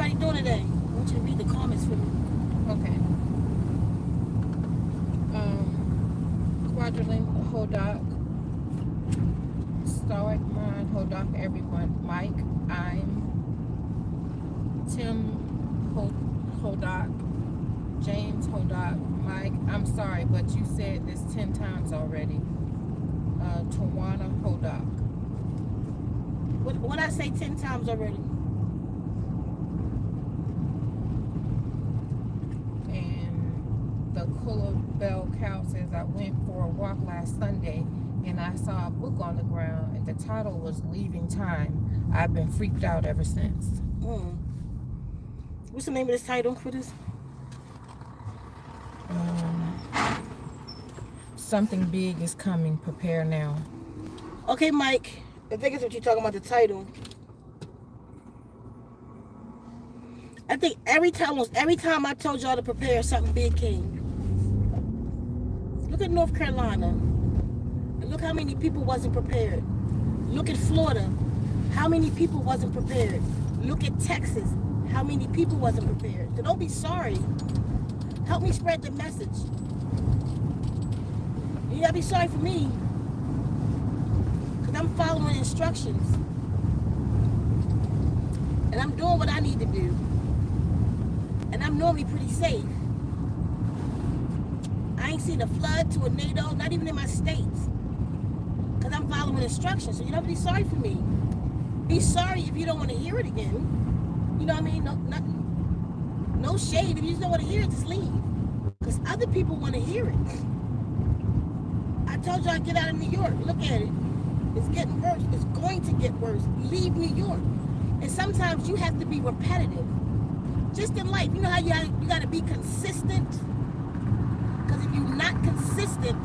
everybody doing today? I want you to read the comments for me. Okay. Quadralin Hodak, Stoic Mind Hodak, everyone. Mike, I'm Tim Hodak, James Hodak, Mike. I'm sorry, but you said this 10 times already. Tawana Hodak. What I say 10 times already? The Kula Bell Cow says, I went for a walk last Sunday and I saw a book on the ground and the title was Leaving Time. I've been freaked out ever since. What's the name of this title for this? Something big is coming. Prepare now. Okay, Mike. I think it's what you're talking about, the title. I think almost every time I told y'all to prepare, something big came. Look at North Carolina. And look how many people wasn't prepared. Look at Florida. How many people wasn't prepared? Look at Texas. How many people wasn't prepared? So don't be sorry. Help me spread the message. You gotta be sorry for me. Because I'm following instructions. And I'm doing what I need to do. And I'm normally pretty safe. I ain't seen a flood, tornado, not even in my states. Because I'm following instructions. So you don't have to be sorry for me. Be sorry if you don't want to hear it again. You know what I mean? No shade. If you just don't want to hear it, just leave. Because other people want to hear it. I told you I'd get out of New York. Look at it. It's getting worse. It's going to get worse. Leave New York. And sometimes you have to be repetitive. Just in life, you know how you got to be consistent? Because if you're not consistent,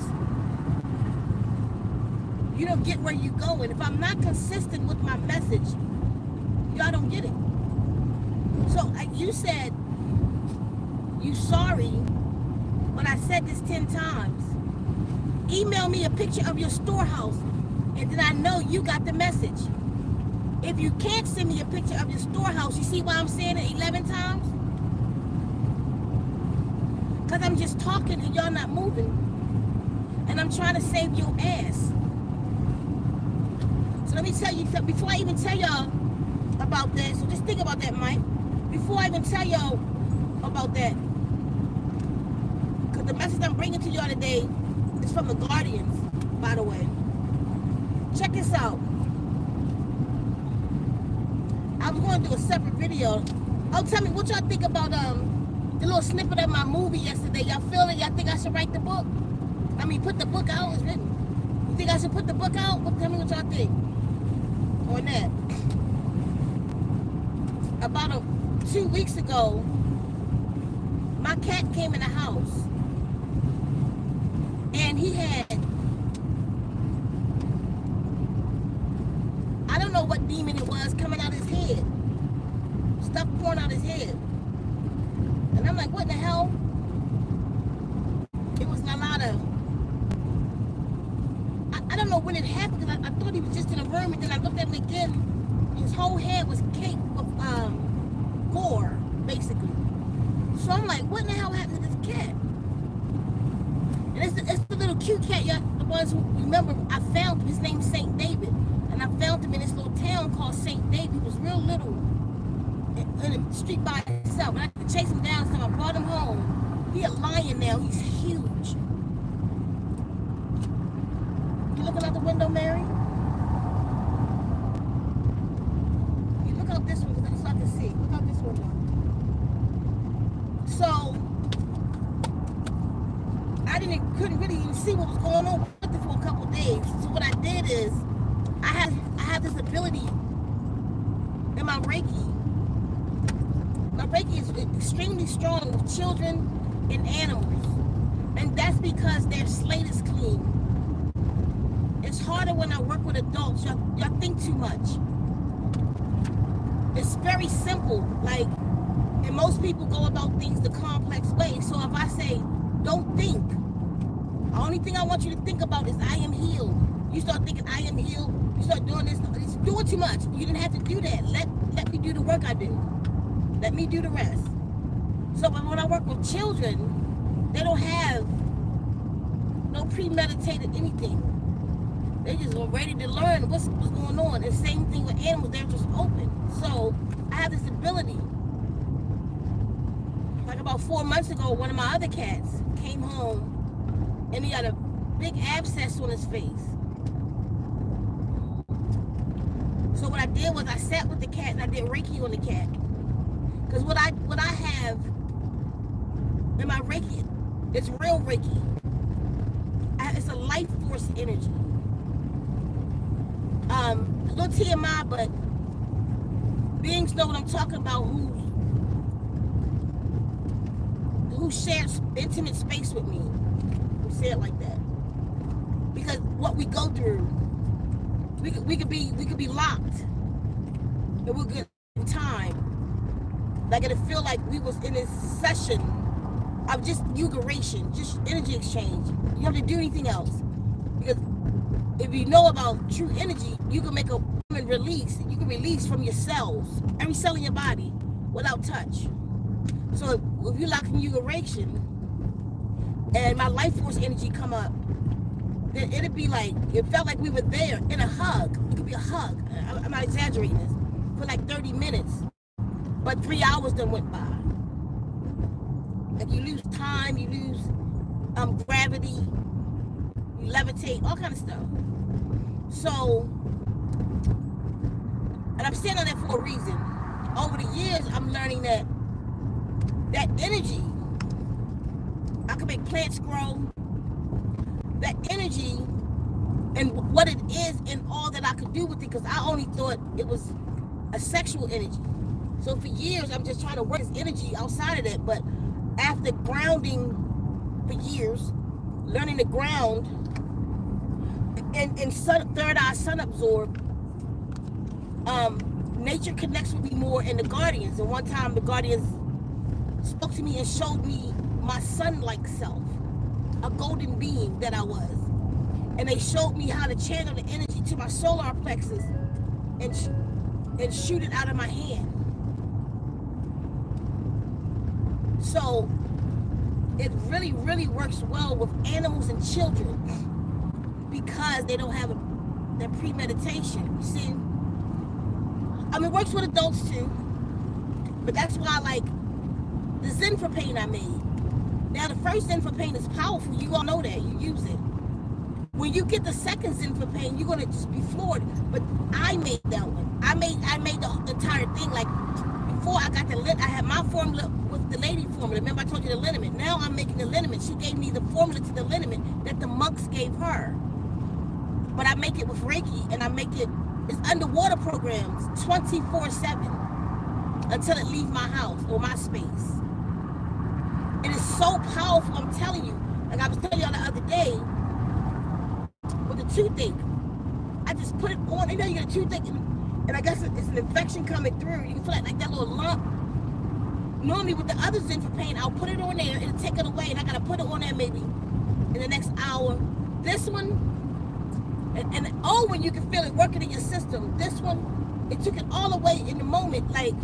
you don't get where you're going. If I'm not consistent with my message, y'all don't get it. So you said you sorry, but I said this 10 times. Email me a picture of your storehouse, and then I know you got the message. If you can't send me a picture of your storehouse, you see why I'm saying it 11 times? Because I'm just talking and y'all not moving. And I'm trying to save your ass. So let me tell you, before I even tell y'all about that, so just think about that, Mike. Before I even tell y'all about that, because the message I'm bringing to y'all today is from the Guardians, by the way. Check this out. I was going to do a separate video. Oh, tell me what y'all think about the little snippet of my movie yesterday. Y'all feel it? Y'all think I should write the book? I mean, put the book out. It's written. You think I should put the book out? Tell me what y'all think on that. About 2 weeks ago, my cat came in the house, and he had, I don't know what demon it was coming out his head. Stuff pouring out his head. And I'm like, what the hell? It was a lot of, I don't know when it happened, because I thought he was just in a room, and then I looked at him again. His whole head was caked with gore, basically. So I'm like, what in the hell happened to this cat? And it's the little cute cat, the ones who remember, I found him. His name's St. David. And I found him in this little town called St. David. He was real little in the street by himself. And I had to chase him down, so I brought him home. He a lion now. He's huge. You looking out the window, Mary? You look out this one, so I can see. Look out this window. So I couldn't really even see what was going on with it for a couple days. So what I did is I have this ability in my Reiki. My Reiki is extremely strong with children and animals. And that's because their slate is clean. It's harder when I work with adults. Y'all think too much. It's very simple. Like, and most people go about things the complex way. So if I say, don't think, the only thing I want you to think about is I am healed. You start thinking I am healed. You start doing this. It's doing too much. You didn't have to do that. Let me do the work I do. Let me do the rest. So when I work with children, they don't have no premeditated anything. They just are ready to learn what's going on. And same thing with animals, they're just open. So I have this ability. Like about 4 months ago, one of my other cats came home and he had a big abscess on his face. So what I did was I sat with the cat and I did Reiki on the cat. Because what I have in my Reiki, it's real Reiki. It's a life force energy. A little TMI, but beings know what I'm talking about who shares intimate space with me. We say it like that. Because what we go through, we could be locked. And we'll get time. Like it'll feel like we was in this session of just eugeration, just energy exchange. You don't have to do anything else. Because if you know about true energy, you can make a woman release. You can release from your cells, every cell in your body, without touch. So if you lock in eugeration and my life force energy come up, then it'd be like, it felt like we were there in a hug. It could be a hug. I'm not exaggerating this. For like 30 minutes. But 3 hours then went by. Like you lose time, you lose gravity, you levitate, all kind of stuff. So, and I'm saying on that for a reason. Over the years, I'm learning that energy, I can make plants grow. That energy and what it is and all that I could do with it, because I only thought it was a sexual energy. So for years, I'm just trying to work this energy outside of that. But after grounding for years, learning to ground and third eye sun absorb, nature connects with me more, and the guardians. And one time the guardians spoke to me and showed me my sun-like self, a golden being that I was. And they showed me how to channel the energy to my solar plexus and shoot it out of my hand. So it really, really works well with animals and children because they don't have their premeditation. You see? I mean, it works with adults too, but that's why I like the Zinfa paint I made. Now the first Zinfa paint is powerful. You all know that. You use it. When you get the second Zinfa paint, you're gonna just be floored. But I made that one. I made the entire thing. Like before I got I had my formula with the lady formula. Remember I told you the liniment. Now I'm making the liniment. She gave me the formula to the liniment that the monks gave her. But I make it with Reiki, and I make it's underwater programs 24/7 until it leaves my house or my space. It is so powerful, I'm telling you. Like I was telling y'all the other day with the toothache. I just put it on. You know you get a toothache, and I guess it's an infection coming through. You can feel like that little lump. Normally with the other Zinfa paint, I'll put it on there, it'll take it away, and I gotta put it on there maybe in the next hour. This one, and when you can feel it working in your system. This one, it took it all away in the moment. Like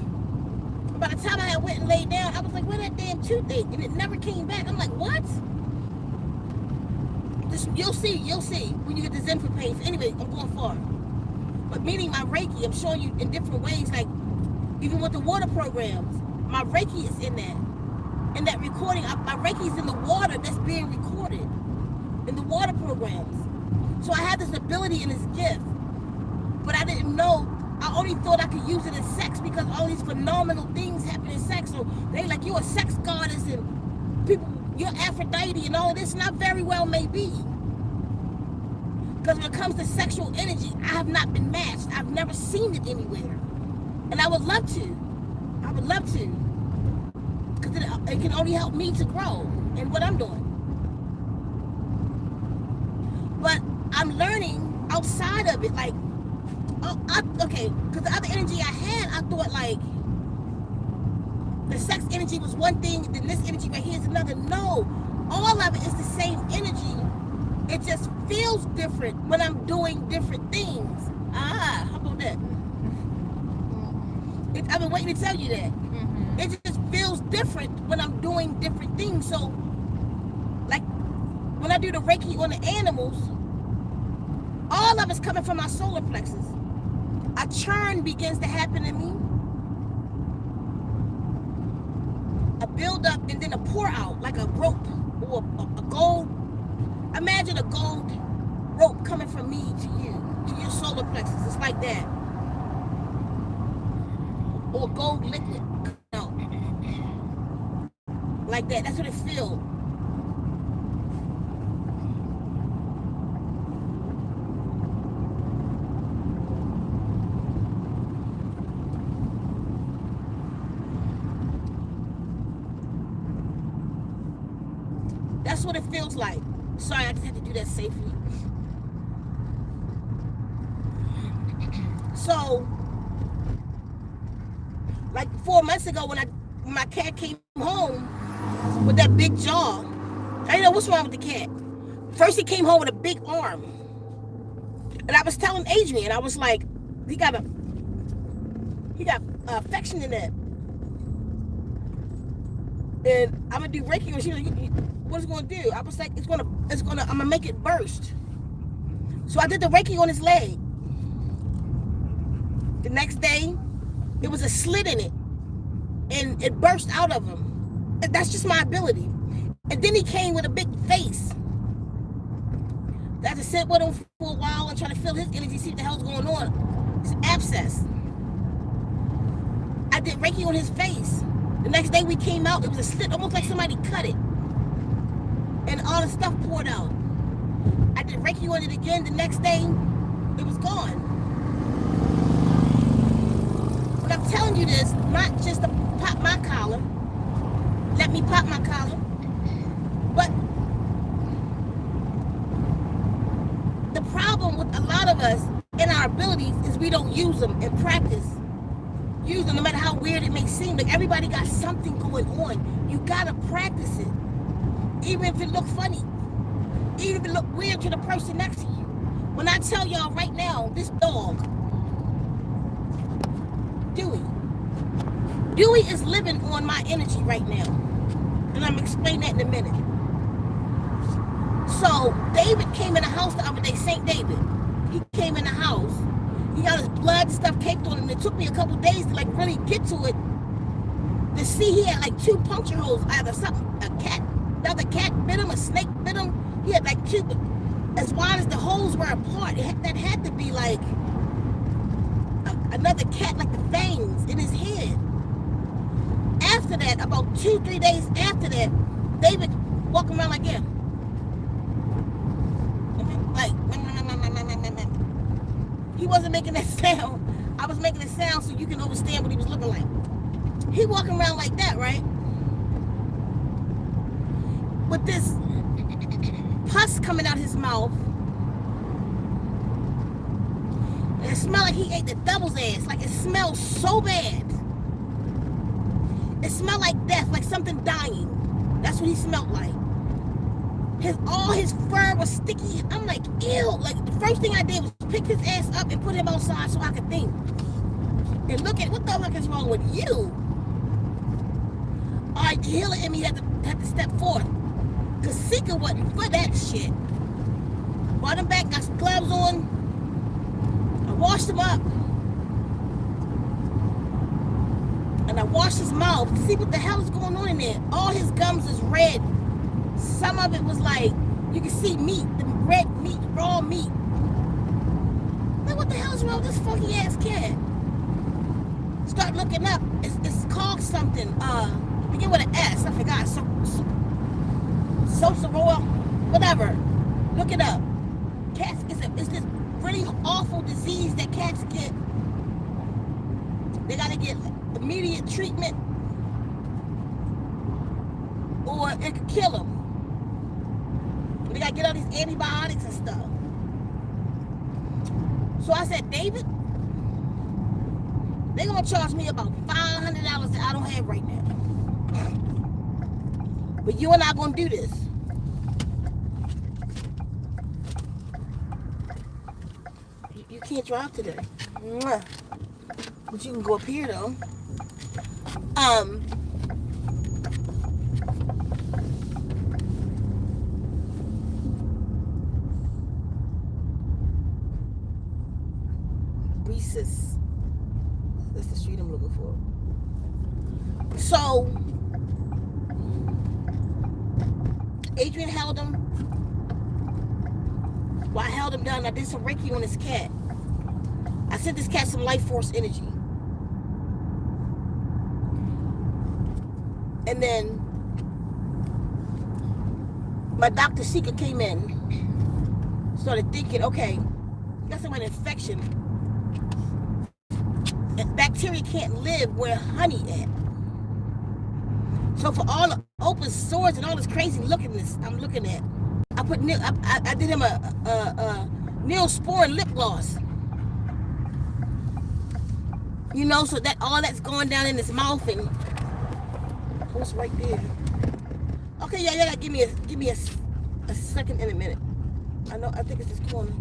by the time I had went and laid down, I was like, where that damn toothache? And it never came back. I'm like, what? You'll see when you get the Zinfa paint. Anyway, I'm going far. But meaning my Reiki, I'm showing you in different ways, like even with the water programs, my Reiki is in that. In that recording, my Reiki is in the water that's being recorded in the water programs. So I had this ability and this gift, but I didn't know. I only thought I could use it in sex because all these phenomenal things happen in sex. So they like, you're a sex goddess and people, you're Aphrodite and all this, and I very well may be. Because when it comes to sexual energy, I have not been matched. I've never seen it anywhere. And I would love to. I would love to. Because it can only help me to grow in what I'm doing. But I'm learning outside of it, like, okay, because the other energy I had, I thought like the sex energy was one thing, then this energy right here is another. No, all of it is the same energy. It just feels different when I'm doing different things. How about that? I've been waiting to tell you that. Mm-hmm. It just feels different when I'm doing different things. So, like, when I do the Reiki on the animals, all of it's coming from my solar plexus. A churn begins to happen in me. A build up and then a pour out, like a rope or a gold. Imagine a gold rope coming from me to you, to your solar plexus. It's like that. Or gold liquid. No. Like that. That's what it feels. That's what it feels like. Sorry, I just had to do that safely. So, like 4 months ago when my cat came home with that big jaw, I didn't know what's wrong with the cat. First he came home with a big arm. And I was telling Adrian, I was like, he got affection in that. And I'm gonna do Reiki, and she was like, what's it gonna do? I was like, I'm gonna make it burst. So I did the Reiki on his leg. The next day, it was a slit in it, and it burst out of him. And that's just my ability. And then he came with a big face. I had to sit with him for a while and try to feel his energy, see what the hell's going on. It's an abscess. I did Reiki on his face. The next day we came out, it was a slit, almost like somebody cut it. And all the stuff poured out. I did Reiki on it again. The next day, it was gone. But I'm telling you this, not just to pop my collar. Let me pop my collar. But the problem with a lot of us and our abilities is we don't use them and practice. Use them no matter how weird it may seem. Like everybody got something going on. You gotta practice it. Even if it look funny. Even if it look weird to the person next to you. When I tell y'all right now, this dog, Dewey is living on my energy right now. And I'm explaining that in a minute. So David came in the house the other day, St. David. He came in the house. He got his blood and stuff caked on him. It took me a couple days to like really get to it. To see he had like 2 puncture holes. Either something, another cat bit him, a snake bit him. He had like 2, but as wide as the holes were apart, that had to be like another cat, like the fangs in his head. After that, about 2-3 days after that, David walking around like him. Like, he wasn't making that sound. I was making it sound so you can understand what he was looking like. He walking around like that, right? With this pus coming out his mouth. And it smelled like he ate the devil's ass. Like it smells so bad. It smelled like death, like something dying. That's what he smelled like. All his fur was sticky. I'm like, ew. Like the first thing I did was pick his ass up and put him outside so I could think. And look at what the fuck is wrong with you? All right, the healer in me had to step forth. Cause Sika wasn't for that shit. Brought him back, got some gloves on. I washed him up. And I washed his mouth to see what the hell is going on in there. All his gums is red. Some of it was like, you can see meat, the red meat, raw meat. Like, what the hell's wrong with this funky ass cat? Start looking up. It's called something. Begin with an S. I forgot. Sosaroa, whatever. Look it up. Cats, it's this really awful disease that cats get. They gotta get immediate treatment, or it could kill them. They gotta get all these antibiotics and stuff. So I said, David, they're gonna charge me about $500 that I don't have right now. But you and I gonna do this. You can't drive today. Mwah. But you can go up here though. Rhesus. That's the street I'm looking for. So Adrian held him. While I held him down, I did some Reiki on his cat. I sent this cat some life force energy. And then my Dr. Seeker came in. Started thinking, okay, you got some infection. And bacteria can't live where honey at. So for all the open sores and all this crazy lookingness I'm looking at, I did him a Neosporin lip gloss. You know, so that all that's going down in his mouth and what's right there. Okay, yeah, gotta give me a second in a minute. I think it's this corner.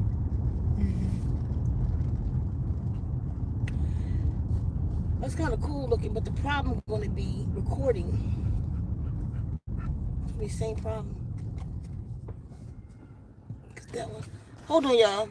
That's kind of cool looking, but the problem is going to be recording. It's the same problem. That one. Hold on, y'all.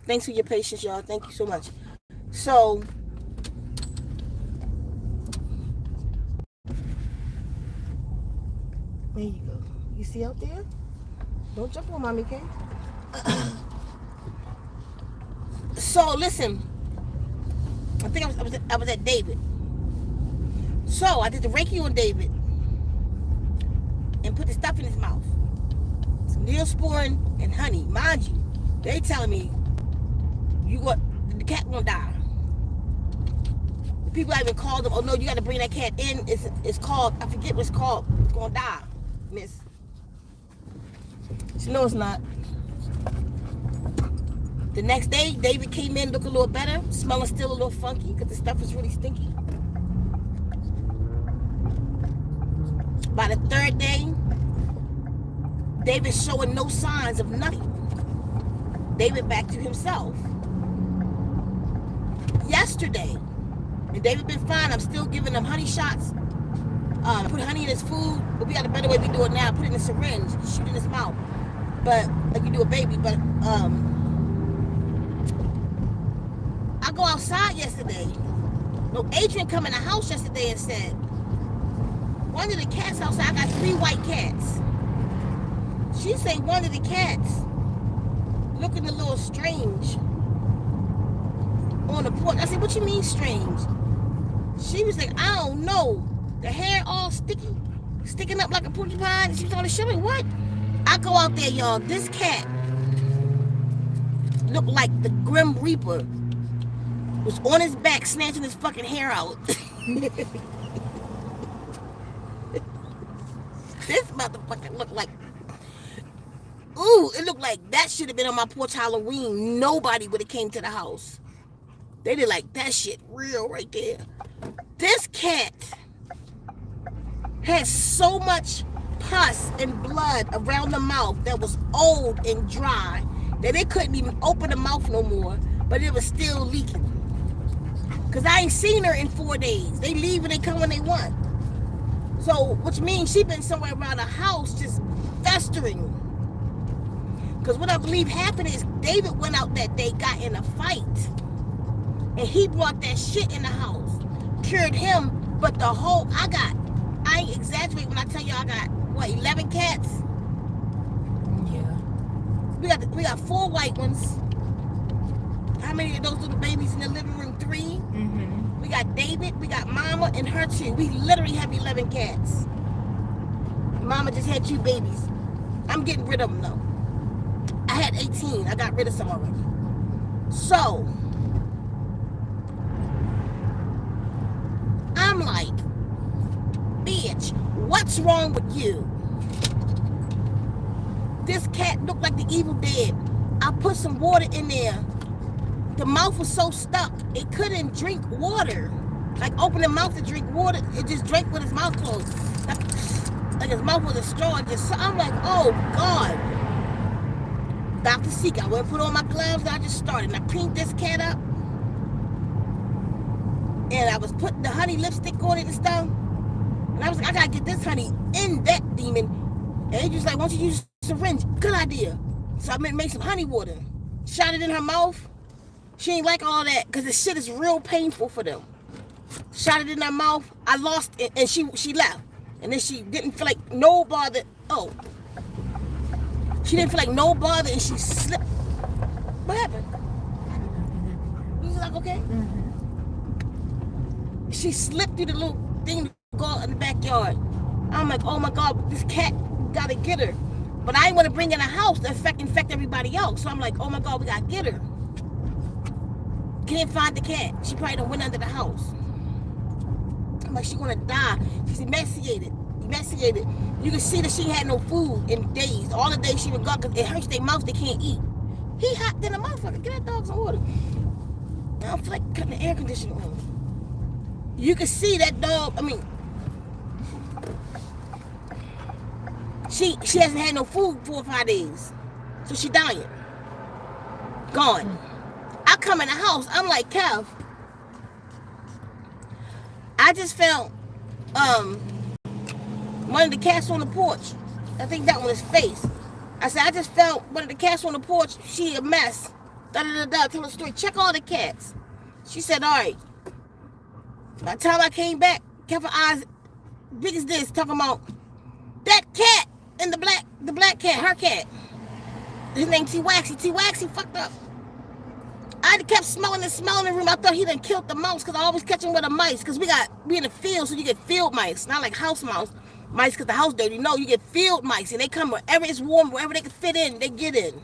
Thanks for your patience, y'all. Thank you so much. So, there you go. You see out there? Don't jump on mommy, okay? So, listen. I think I was at David. So, I did the Reiki on David and put the stuff in his mouth. Some Neosporin and honey. Mind you, they telling me the cat won't die. The people I even called them, oh no, you got to bring that cat in. It's called, I forget what it's called. It's going to die, miss. She knows it's not. The next day, David came in, looked a little better, smelling still a little funky because the stuff is really stinky. By the third day, David's showing no signs of nothing. David back to himself. Yesterday, and David been fine. I'm still giving him honey shots. Put honey in his food, but we got a better way we do it now. Put it in a syringe, shoot in his mouth. But like you do a baby. But I go outside yesterday. No, Adrian come in the house yesterday and said, one of the cats outside, I got 3 white cats. She said one of the cats looking a little strange on the porch. I said, what you mean strange? She was like, I don't know. The hair all sticky, sticking up like a porcupine. She was on the show me what? I go out there, y'all. This cat looked like the Grim Reaper was on his back snatching his fucking hair out. This motherfucker looked like, ooh, it looked like that should have been on my porch Halloween. Nobody would have came to the house. They did like that shit real right there. This cat had so much pus and blood around the mouth that was old and dry that they couldn't even open the mouth no more, but it was still leaking. Cause I ain't seen her in 4 days. They leave and they come when they want. So, which means she been somewhere around the house just festering. Cause what I believe happened is David went out that day, got in a fight, and he brought that shit in the house. Cured him, but the whole, I ain't exaggerating when I tell you I got, what, 11 cats? Yeah. We got 4 white ones. How many of those little babies in the living room? 3. Mm-hmm. We got David, we got Mama and her 2. We literally have 11 cats. Mama just had 2 babies. I'm getting rid of them though. I had 18. I got rid of some already. So, I'm like, bitch, what's wrong with you? This cat looked like the Evil Dead. I put some water in there. The mouth was so stuck, it couldn't drink water. Like open the mouth to drink water, it just drank with his mouth closed. Like his mouth was a straw. I'm like, oh God. Dr. Seek, I went and put on my gloves and I just started. And I cleaned this cat up. And I was putting the honey lipstick on it and stuff. And I was like, I gotta get this honey in that demon. And he just like, why don't you use a syringe? Good idea. So I made some honey water. Shot it in her mouth. She ain't like all that because the shit is real painful for them. Shot it in her mouth. I lost it and she left. And then she didn't feel like no bother. Oh. She didn't feel like no bother and she slipped. What happened? You like okay? Mm-hmm. She slipped through the little thing to go out in the backyard. I'm like, oh my God, this cat gotta get her. But I ain't want to bring her in the house to infect everybody else. So I'm like, oh my God, we gotta get her. Can't find the cat. She probably done went under the house. I'm like, she gonna die. She's emaciated. You can see that she had no food in days. All the days she would go, because it hurts their mouth, they can't eat. He hot than a motherfucker. Get that dog some water. I don't feel like cutting the air conditioner on. You can see that dog, I mean, she hasn't had no food 4 or 5 days. So she dying. Gone. I come in the house, I'm like, Kev, I just found one of the cats on the porch. I think that one is Face. I said, I just found one of the cats on the porch. She a mess. Da-da-da-da. Tell the story. Check all the cats. She said, all right. By the time I came back, kept her eyes big as this, talking about that cat and the black cat, her cat. His name T-Waxy. T-Waxy fucked up. I kept smelling the room. I thought he done killed the mouse because I always catch him with a mice because we in the field, so you get field mice, not like house mouse. Mice because the house dirty. No, you get field mice and they come wherever it's warm, wherever they can fit in, they get in.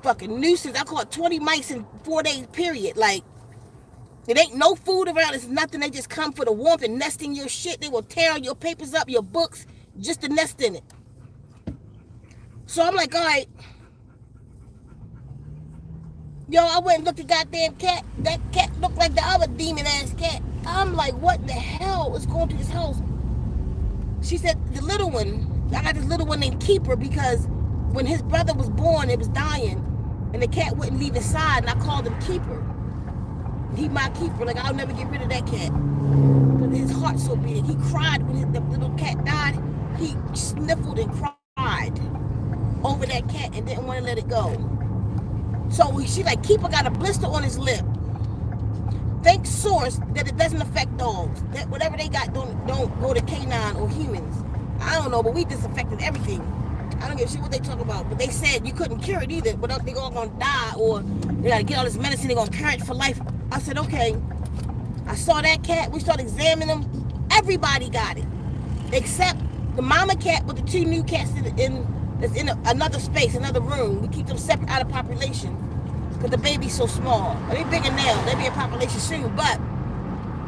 Fucking nuisance. I caught 20 mice in 4 days period. Like, it ain't no food around. It's nothing. They just come for the warmth and nest in your shit. They will tear your papers up, your books, just to nest in it. So I'm like, all right. Yo, I went and looked at the goddamn cat. That cat looked like the other demon ass cat. I'm like, what the hell is going through this house? She said the little one, I got this little one named Keeper because when his brother was born, it was dying, and the cat wouldn't leave his side, and I called him Keeper. He my keeper. Like, I'll never get rid of that cat. But his heart's so big. He cried when the little cat died. He sniffled and cried over that cat and didn't want to let it go. So she like, Keeper got a blister on his lip. Thank source that it doesn't affect dogs. That whatever they got don't go to canine or humans. I don't know, but we disinfected everything. I don't give a shit what they talk about. But they said you couldn't cure it either. But they all gonna die, or they gotta get all this medicine. They're gonna carry it for life. I said, okay. I saw that cat. We started examining them. Everybody got it, except the mama cat with the two new cats that's in another space, another room. We keep them separate out of population because the baby's so small. They're bigger now. They'll be in population soon. But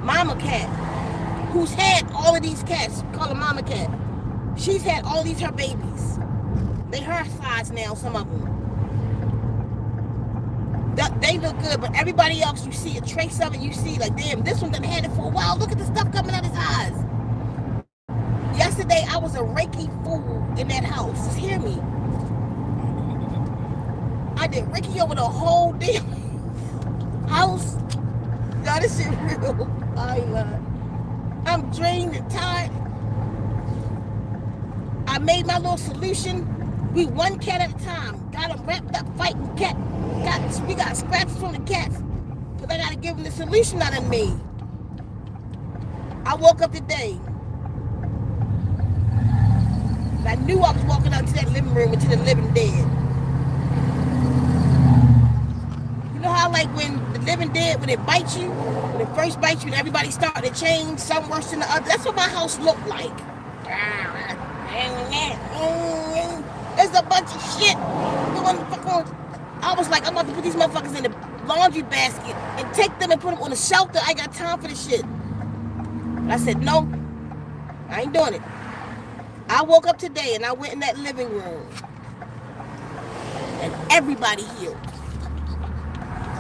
mama cat, who's had all of these cats, call her mama cat. She's had all these her babies. They her size now, some of them. They look good, but everybody else, you see a trace of it, you see like, damn, this one done had it for a while. Look at the stuff coming out his eyes. Yesterday, I was a Reiki fool in that house. Just hear me. I did Reiki over the whole damn house. Y'all, this shit real. I'm drained and tired. I made my little solution. We one cat at a time. Got them wrapped up fighting cat. We got scratches from the cats. Because I got to give them the solution I done made. I woke up today. I knew I was walking out to that living room into the living dead. You know how like when the living dead, when it bites you, when it first bites you and everybody started to change, some worse than the other. That's what my house looked like. There's a bunch of shit. I was like, I'm about to put these motherfuckers in the laundry basket and take them and put them on the shelter. I ain't got time for this shit. But I said, no, I ain't doing it. I woke up today and I went in that living room and everybody healed.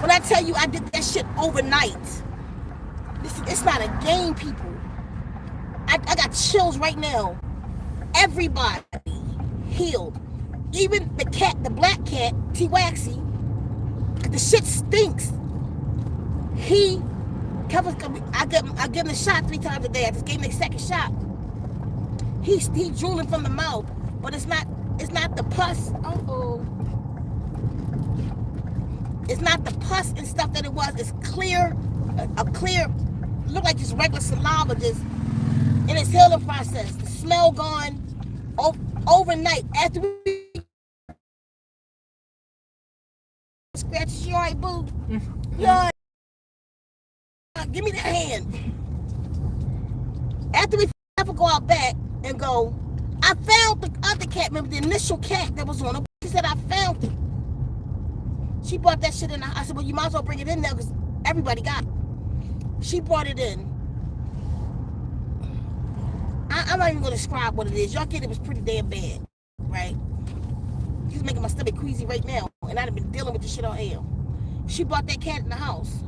When I tell you I did that shit overnight, it's not a game, people. I got chills right now. Everybody healed. Even the cat, the black cat, T-Waxy, the shit stinks. I give him a shot 3 times a day. I just gave him a second shot. He's drooling from the mouth, but it's not the pus. It's not the pus and stuff that it was. It's clear, look like just regular saliva, just in its healing process. The smell gone overnight. After we scratch, you all right, boo? Yeah. Give me that hand. After we go out back and go, I found the other cat. Remember the initial cat that was on her? She said, I found it. She brought that shit in. I said, well, you might as well bring it in there because everybody got it. She brought it in. I'm not even going to describe what it is. Y'all get it was pretty damn bad, right? She's making my stomach queasy right now, and I've been dealing with this shit all hell. She brought that cat in the house.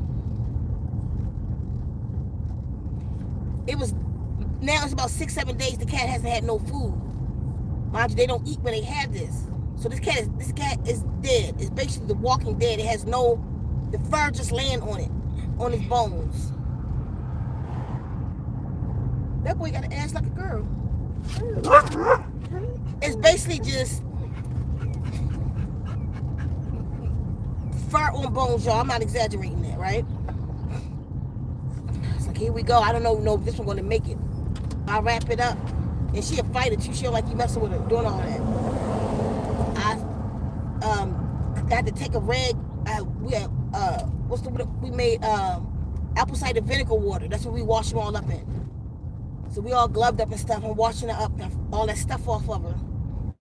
Now it's about 6-7 days the cat hasn't had no food. Mind you, they don't eat when they have this. So this cat is dead. It's basically the Walking Dead. It has the fur just laying on it, on his bones. That boy got an ass like a girl. It's basically just fur on bones, y'all. I'm not exaggerating that, right? It's like, here we go. I don't know if this one's gonna make it. I wrap it up, and she a fighter too. She don't like you messing with her, doing all that. I had to take a rag. We made apple cider vinegar water. That's what we wash them all up in. So we all gloved up and stuff. I'm washing her up, all that stuff off of her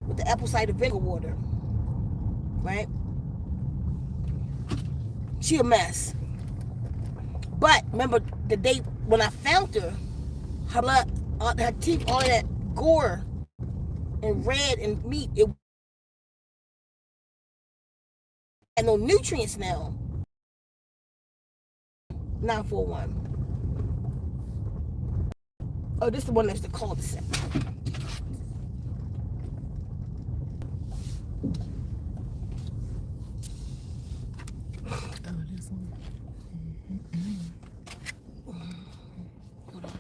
with the apple cider vinegar water, right? She a mess. But remember the day when I found her, her blood, her teeth, all of that gore and red and meat, it had no nutrients now. 941. Oh, this is the one that's the cul-de-sac. Oh, this one. Hold on.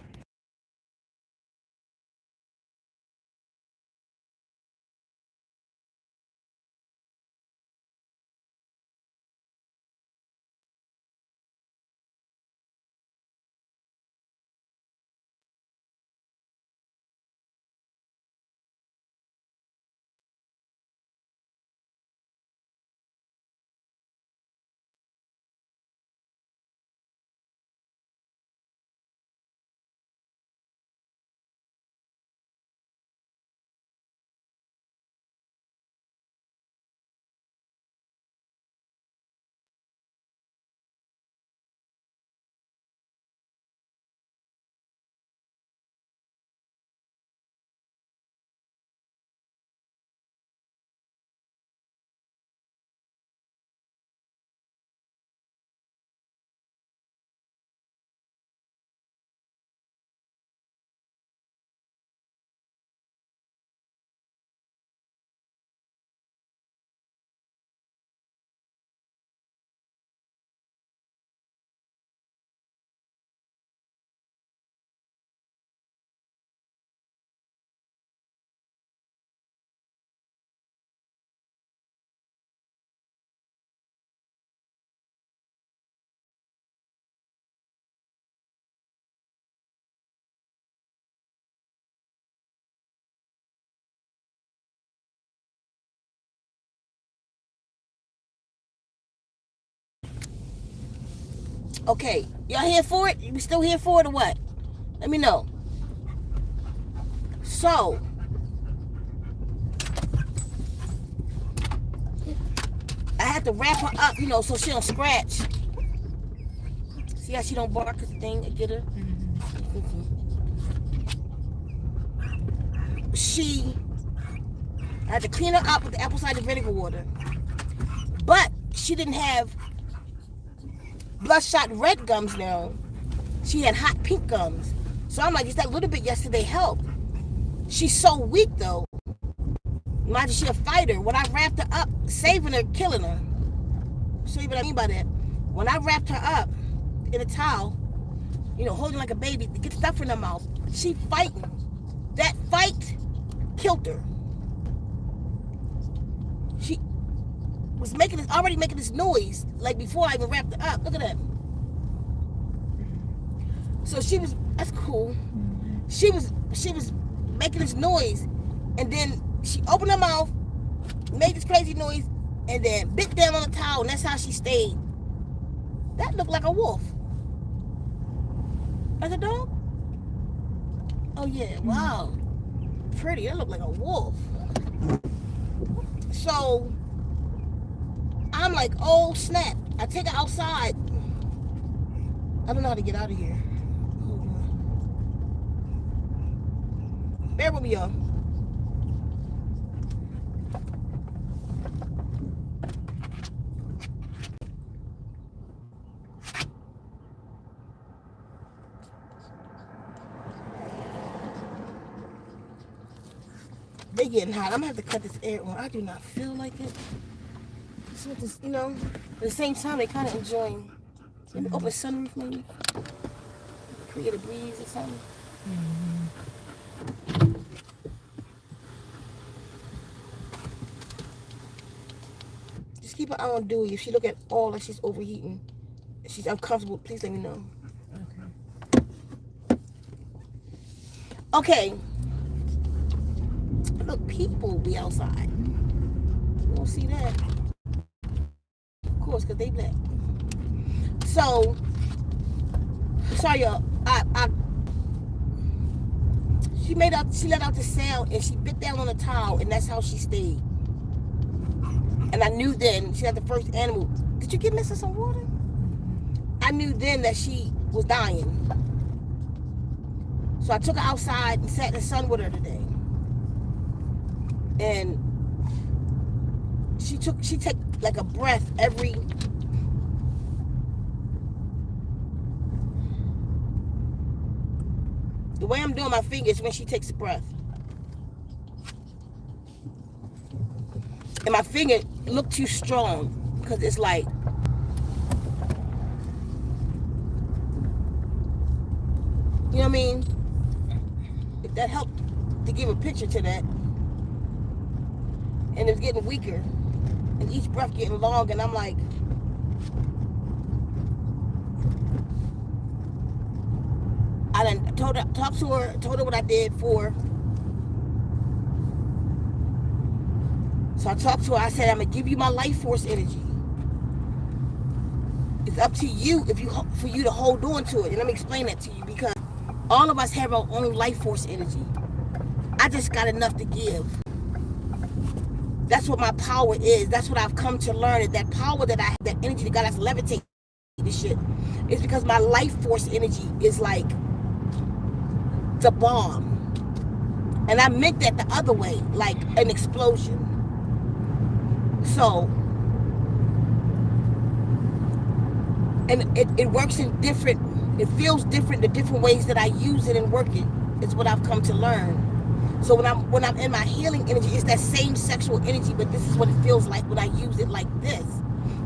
Okay, y'all here for it? We still here for it or what? Let me know. So, I had to wrap her up, you know, so she don't scratch. See how she don't bark at the thing and get her? I had to clean her up with the apple cider vinegar water. But she didn't have bloodshot red gums now. She had hot pink gums. So I'm like, is that little bit yesterday helped? She's so weak though. Imagine she a fighter. When I wrapped her up, saving her, killing her. Show you what I mean by that. When I wrapped her up in a towel, you know, holding like a baby to get stuff in her mouth, she fighting. That fight killed her. She was already making this noise like before I even wrapped her up. Look at that. So that's cool. She was making this noise, and then she opened her mouth, made this crazy noise, and then bit down on the towel, and that's how she stayed. That looked like a wolf. Like a dog? Oh yeah, wow. Pretty, that looked like a wolf. So I'm like, oh snap. I take her outside. I don't know how to get out of here. Hold on. Bear with me, y'all. They getting hot. I'm gonna have to cut this air on. I do not feel like it. So this, you know, at the same time they kind of enjoying. Let me open sunroof maybe. Create a breeze or something. Just keep an eye on Dewey. If she look at all like she's overheating, if she's uncomfortable, please let me know. Okay. Look, people be outside. You don't see that. Of course, because they black. So, sorry y'all. She let out the sound and she bit down on the towel, and that's how she stayed. And I knew then, she had the first animal. Did you get Mr. some water? I knew then that she was dying. So I took her outside and sat in the sun with her today. And she took like a breath every The way I'm doing my fingers when she takes a breath. And my finger look too strong because it's like, you know what I mean? If that helped to give a picture to that. And it's getting weaker. And each breath getting long. And I'm like, I done talked to her, told her what I did for her. So I talked to her. I said, I'm going to give you my life force energy. It's up to you for you to hold on to it. And let me explain that to you, because all of us have our own life force energy. I just got enough to give. That's what my power is. That's what I've come to learn. That power that I have, that energy that God has levitated this shit, is because my life force energy is like the bomb. And I meant that the other way, like an explosion. So, and it works in different, it feels different, the different ways that I use it and work it is what I've come to learn. So when I'm in my healing energy, it's that same sexual energy, but this is what it feels like when I use it like this.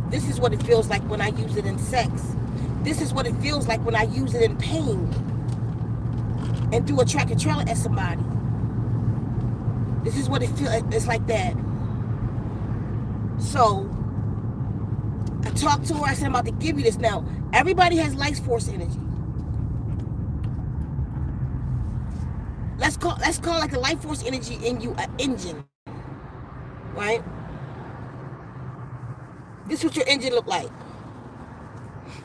This is what it feels like when I use it in sex. This is what it feels like when I use it in pain and do a track and trailer at somebody. This is what it feels, it's like that. So I talked to her, I said, I'm about to give you this now. Everybody has life force energy. Let's call like the life force energy in you an engine, right? This is what your engine look like.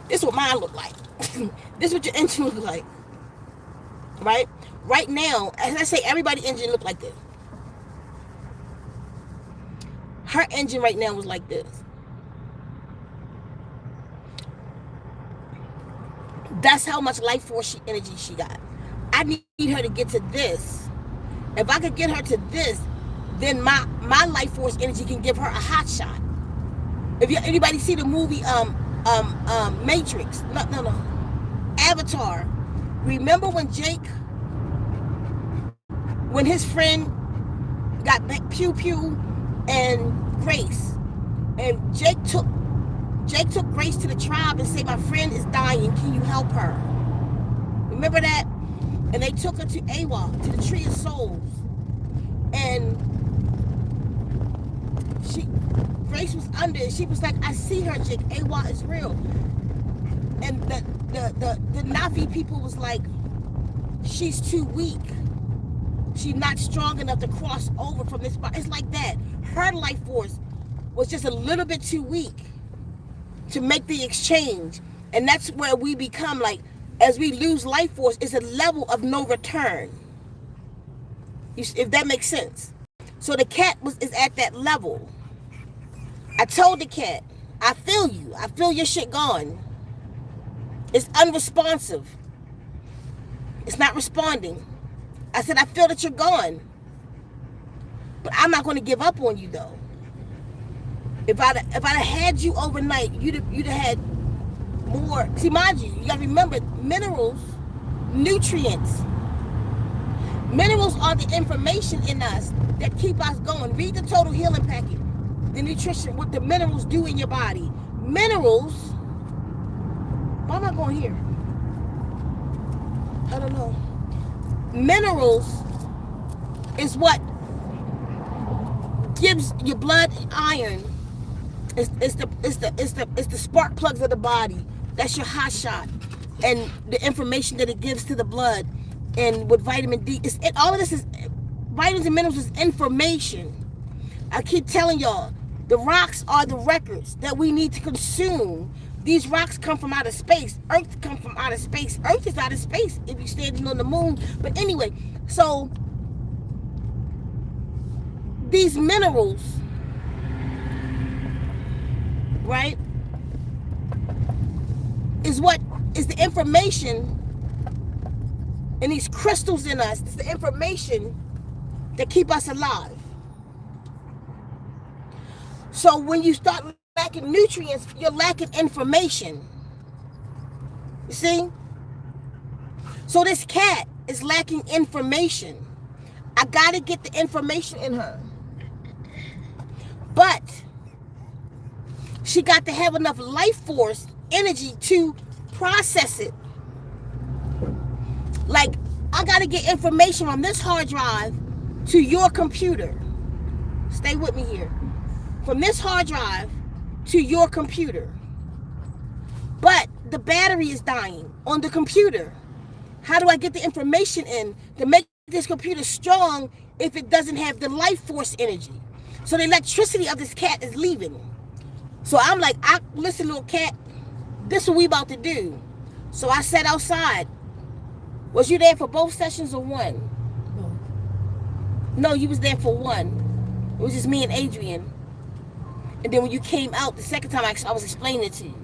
This is what mine look like. This is what your engine look like, right? Right now, as I say, everybody's engine look like this. Her engine right now was like this. That's how much life force energy she got. I need her to get to this. If I could get her to this, then my life force energy can give her a hot shot. If anybody see the movie Matrix? No. Avatar. Remember when his friend got Pew Pew and Grace, and Jake took Grace to the tribe and said, my friend is dying, can you help her? Remember that? And they took her to Awa, to the Tree of Souls. And Grace was under it. She was like, I see her, Jake. Awa is real. And the Navi people was like, she's too weak. She's not strong enough to cross over from this spot. It's like that. Her life force was just a little bit too weak to make the exchange. And that's where we become like, as we lose life force, it's a level of no return. If that makes sense. So the cat is at that level. I told the cat, I feel you. I feel your shit gone. It's unresponsive. It's not responding. I said, I feel that you're gone. But I'm not going to give up on you, though. If I'd had you overnight, you'd have had more. See, mind you, you got to remember, minerals, nutrients. Minerals are the information in us that keep us going. Read the Total Healing Packet. The nutrition, what the minerals do in your body. Minerals, why am I going here? I don't know. Minerals is what gives your blood iron. It's the spark plugs of the body. That's your hot shot, and the information that it gives to the blood. And with vitamin D, all of this is vitamins and minerals is information. I keep telling y'all, the rocks are the records that we need to consume. These rocks come from outer space. Earth comes from outer space. Earth is outer space if you're standing on the moon. But anyway, so these minerals, right, is what is the information, and these crystals in us, it's the information that keep us alive. So when you start lacking nutrients, you're lacking information. You see? So this cat is lacking information. I gotta get the information in her. But she got to have enough life force, energy to process it. Like, I gotta get information from this hard drive to your computer. Stay with me here. From this hard drive to your computer. But the battery is dying on the computer. How do I get the information in to make this computer strong if it doesn't have the life force energy? So the electricity of this cat is leaving. So I'm like, listen, little cat, this is what we about to do. So I sat outside. Was you there for both sessions or one? No, you was there for one. It was just me and Adrian. And then when you came out, the second time I was explaining it to you.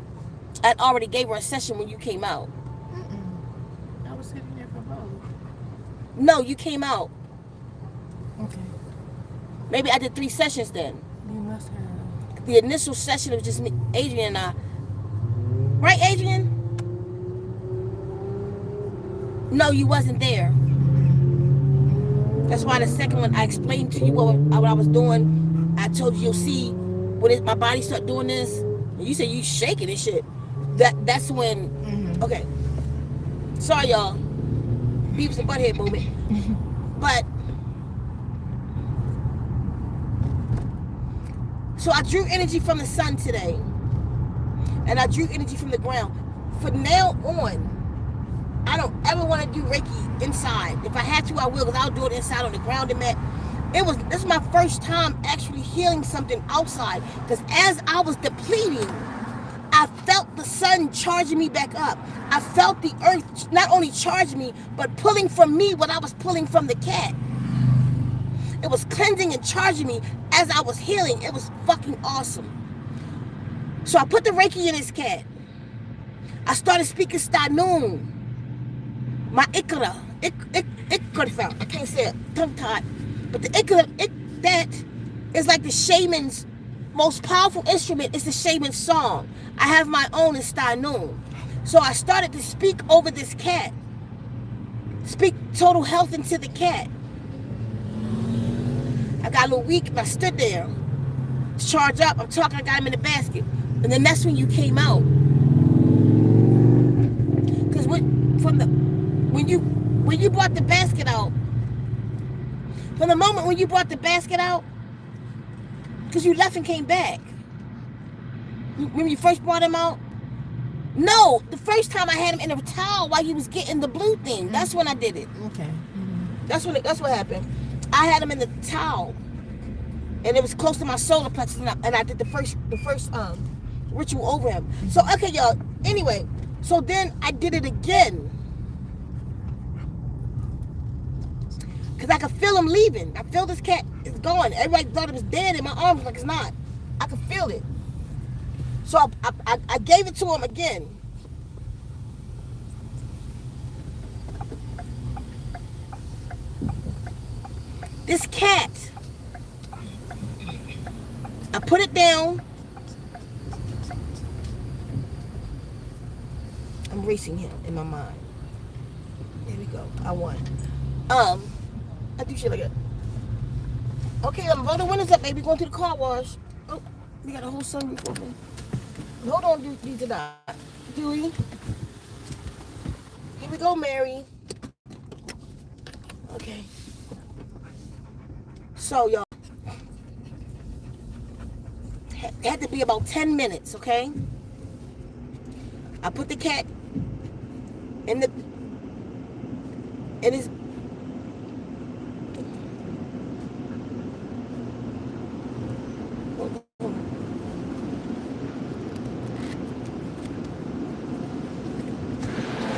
I already gave her a session when you came out. I was sitting there for both. No, you came out. Okay. Maybe I did 3 sessions then. You must have. The initial session was just me, Adrian and I. Right, Adrian? No, you wasn't there. That's why the second one, I explained to you what I was doing. I told you, you'll see when my body start doing this. And you said you shaking and shit. That's when, okay. Sorry, y'all. Beavis and Butthead moment. But, so I drew energy from the sun today. And I drew energy from the ground. From now on, I don't ever want to do Reiki inside. If I had to, I will, because I'll do it inside on the ground and mat. This is my first time actually healing something outside. Because as I was depleting, I felt the sun charging me back up. I felt the earth not only charging me, but pulling from me what I was pulling from the cat. It was cleansing and charging me as I was healing. It was fucking awesome. So I put the Reiki in this cat. I started speaking Stanun. My Ikara. Ikara. I can't say it. Tongue-tied. But the Ikara, that is like the shaman's most powerful instrument. It's the shaman's song. I have my own in Stanun. So I started to speak over this cat. Speak total health into the cat. I got a little weak and I stood there. Charge up. I'm talking. I got him in the basket. And then that's when you came out. Because when you brought the basket out, from the moment when you brought the basket out, because you left and came back. When you first brought him out? No, the first time I had him in a towel while he was getting the blue thing. That's when I did it. Okay. That's what happened. I had him in the towel, and it was close to my solar plexus, and I did the first ritual over him. So okay, y'all. Anyway, so then I did it again. Because I could feel him leaving. I feel this cat is gone. Everybody thought it was dead in my arms, like it's not. I could feel it. So I gave it to him again. This cat, I put it down. I'm racing him in my mind. There we go. I won. I do shit like that. Okay, I'm roll the windows up, baby. Going to the car wash. Oh, we got a whole sunroof open. Hold on, Dewey. Here we go, Mary. Okay. So, y'all. It had to be about 10 minutes, okay? I put the cat in his.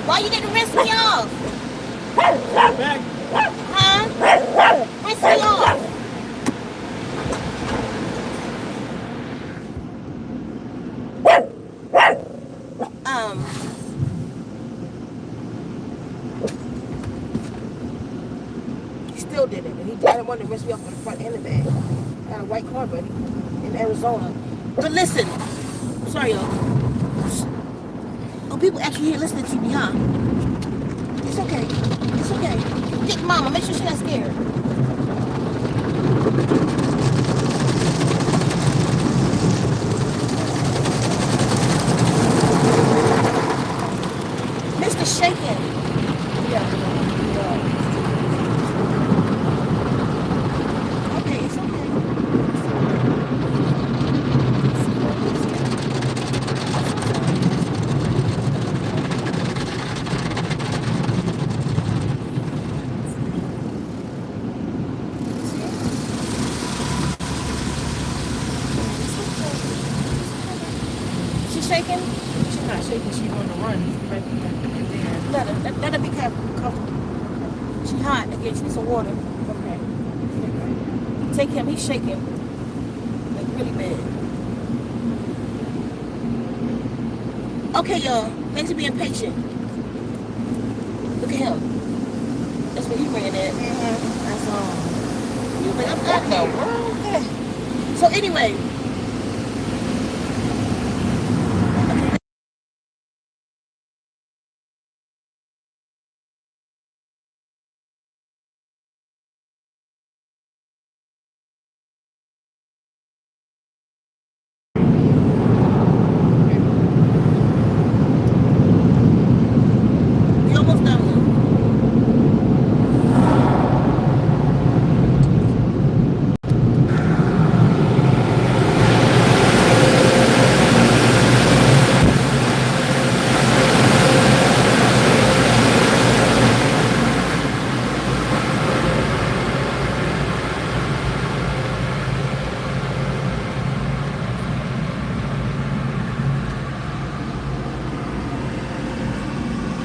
Why you didn't rinse me off? Huh? Rinse me off. He still did it, and he didn't want to rinse me off on the front and the back. I got a white car, buddy, in Arizona. But listen, sorry, y'all. Oh, people actually here listening to me, huh? It's okay. It's okay. Get mama. Make sure she's not scared. Mr. Shaken. Yeah. Okay, it's okay. She's shaking. She's not shaking. She's on the run. She's right there. Let her be careful. She's hot. Again, she needs some water. Okay. Take him. He's shaking. Like really bad. Okay, y'all. Thanks for being patient. Look at him. That's what he ran at. That's all. He was like, I'm What out the here. world? So anyway. We almost done with.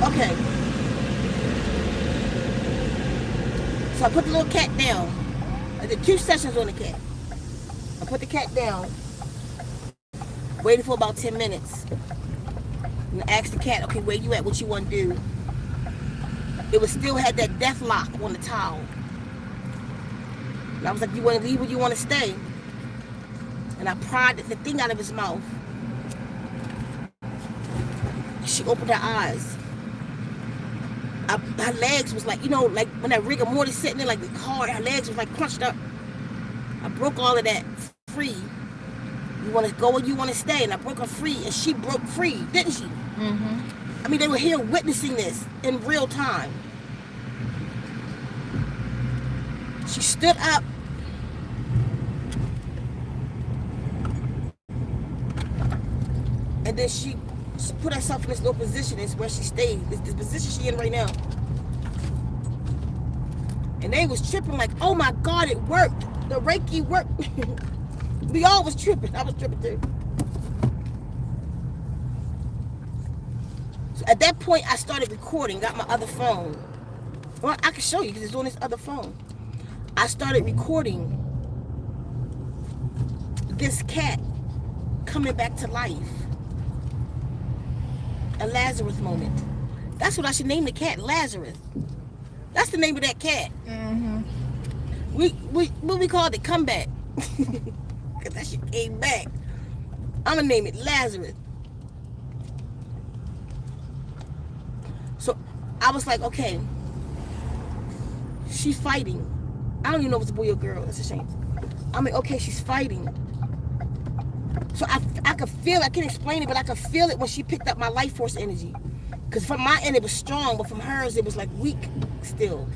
Okay. So I put the little cat down. I did 2 sessions on the cat. I put the cat down. Waited for about 10 minutes. And asked the cat, okay, where you at? What you want to do? It was still had that death lock on the towel. And I was like, you want to leave or you want to stay? And I pried the thing out of his mouth. She opened her eyes. Her legs was like, you know, like when that rigor mortis sitting there like the car, her legs was like crunched up. I broke all of that free. You want to go or you want to stay? And I broke her free, and she broke free, didn't she? Mm-hmm. I mean, they were here witnessing this in real time. She stood up. And then she put herself in this little position. It's where she stayed. This position she in right now. And they was tripping like, oh my God, it worked. The Reiki worked. We all was tripping. I was tripping too. So at that point, I started recording. Got my other phone. Well, I can show you because it's on this other phone. I started recording this cat coming back to life. A Lazarus moment. That's what I should name the cat, Lazarus. That's the name of that cat. Mm-hmm. What we called it, comeback. Because that shit came back. I'm going to name it Lazarus. So I was like, okay, she's fighting. I don't even know if it's a boy or girl. That's a shame. I mean, okay, she's fighting. So I could feel it. I can't explain it, but I could feel it when she picked up my life force energy. Because from my end, it was strong, but from hers, it was like weak still.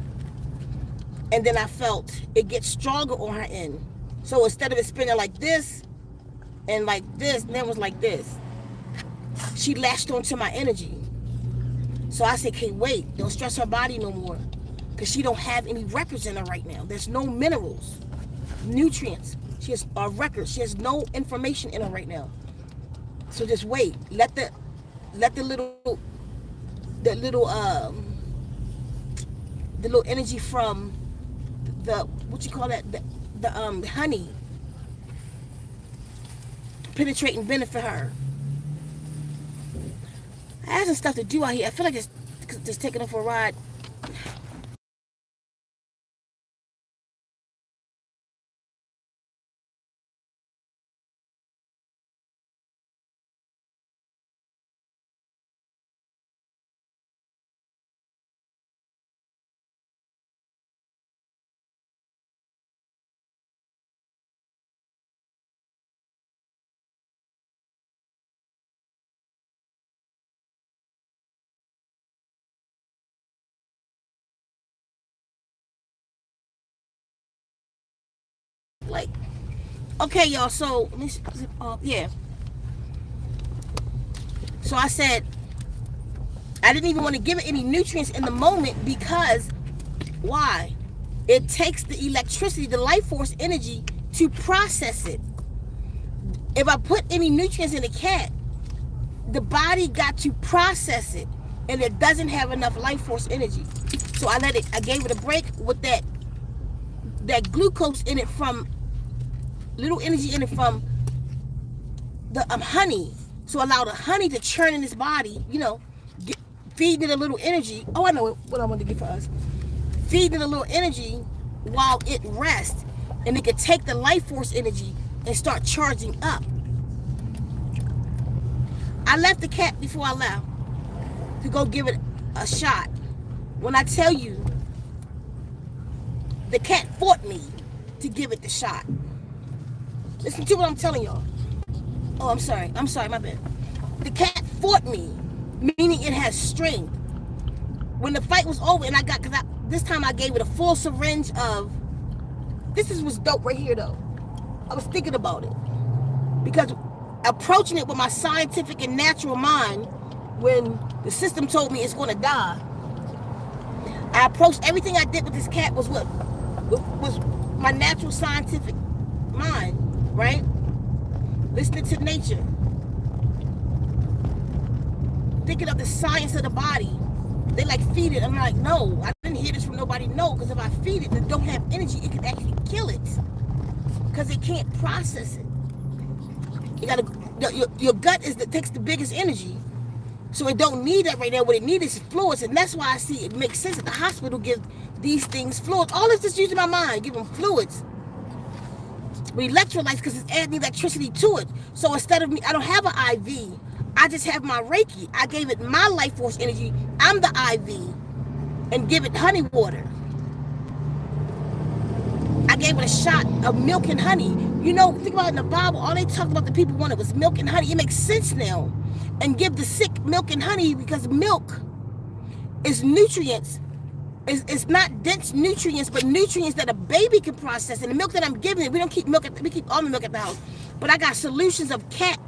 And then I felt it get stronger on her end. So instead of it spinning like this and like this, and then it was like this, she latched onto my energy. So I said, okay, wait, don't stress her body no more. Because she don't have any records in her right now. There's no minerals, nutrients. She has records. She has no information in her right now. So just wait. Let the little energy from the what you call that the honey penetrate and benefit her. I have some stuff to do out here. I feel like it's just taking her for a ride. Okay, y'all. So let me yeah. So I said I didn't even want to give it any nutrients in the moment because why? It takes the electricity, the life force energy to process it. If I put any nutrients in a cat, the body got to process it, and it doesn't have enough life force energy. So I gave it a break with that glucose in it from little energy in it from the honey. So allow the honey to churn in its body, feeding it a little energy. Oh, I know what I want to get for us. Feeding it a little energy while it rests, and it could take the life force energy and start charging up. I left the cat before I left to go give it a shot. When I tell you, the cat fought me to give it the shot. Listen to what I'm telling y'all. Oh, I'm sorry, my bad. The cat fought me, meaning it has strength. When the fight was over, and this time I gave it a full syringe of, was dope right here though. I was thinking about it. Because approaching it with my scientific and natural mind, when the system told me it's going to die, I approached everything I did with this cat was my natural scientific mind, right? Listening to nature, thinking of the science of the body. They feed it. I'm like, no, I didn't hear this from nobody. No, because if I feed it and don't have energy, it could actually kill it because it can't process it. Your gut takes the biggest energy, so it don't need that right now. What it needs is fluids, and that's why I see it makes sense that the hospital gives these things fluids. All this just using my mind, give them fluids with electrolytes because it's adding electricity to it. So instead of me, I don't have an IV. I just have my Reiki. I gave it my life force energy. I'm the IV, and give it honey water. I gave it a shot of milk and honey. Think about it in the Bible, all they talked about the people wanted was milk and honey. It makes sense now. And give the sick milk and honey because milk is nutrients. It's not dense nutrients, but nutrients that a baby can process. And the milk that I'm giving it, we don't keep milk, we keep almond milk at the house. But I got solutions of cat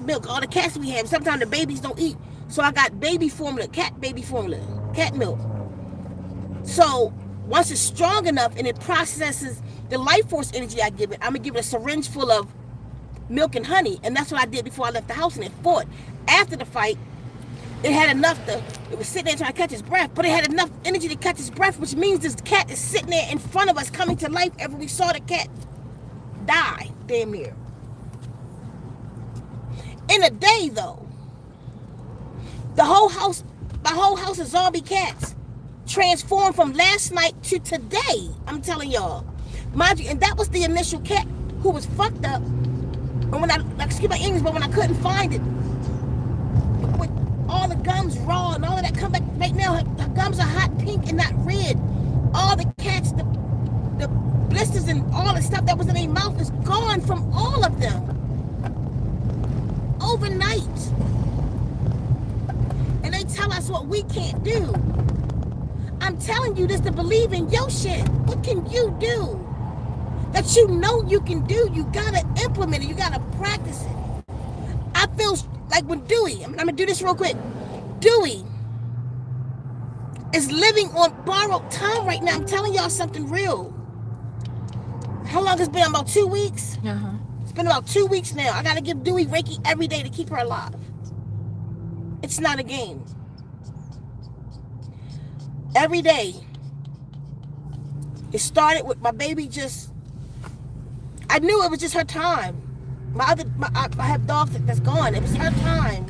milk, all the cats we have. Sometimes the babies don't eat. So I got baby formula, cat baby formula, cat milk. So once it's strong enough and it processes the life force energy I give it, I'm going to give it a syringe full of milk and honey. And that's what I did before I left the house, and it fought. After the fight, it had enough it was sitting there trying to catch its breath, but it had enough energy to catch its breath, which means this cat is sitting there in front of us coming to life after we saw the cat die, damn near. In a day, though, my whole house of zombie cats transformed from last night to today. I'm telling y'all. Mind you, and that was the initial cat who was fucked up. And when excuse my English, but when I couldn't find it, with all the gums raw and all of that come back right now, her gums are hot pink and not red. All the cats, the blisters and all the stuff that was in their mouth is gone from all of them. Overnight. And they tell us what we can't do. I'm telling you this to believe in your shit. What can you do that you know you can do? You gotta implement it. You gotta practice it. I feel like when Dewey, I'm gonna do this real quick. Dewey is living on borrowed time right now. I'm telling y'all something real. How long has it been? About 2 weeks? It's been about 2 weeks now. I gotta give Dewey Reiki every day to keep her alive. It's not a game. Every day. It started with my baby I knew it was just her time. I have dogs that's gone. It was her time.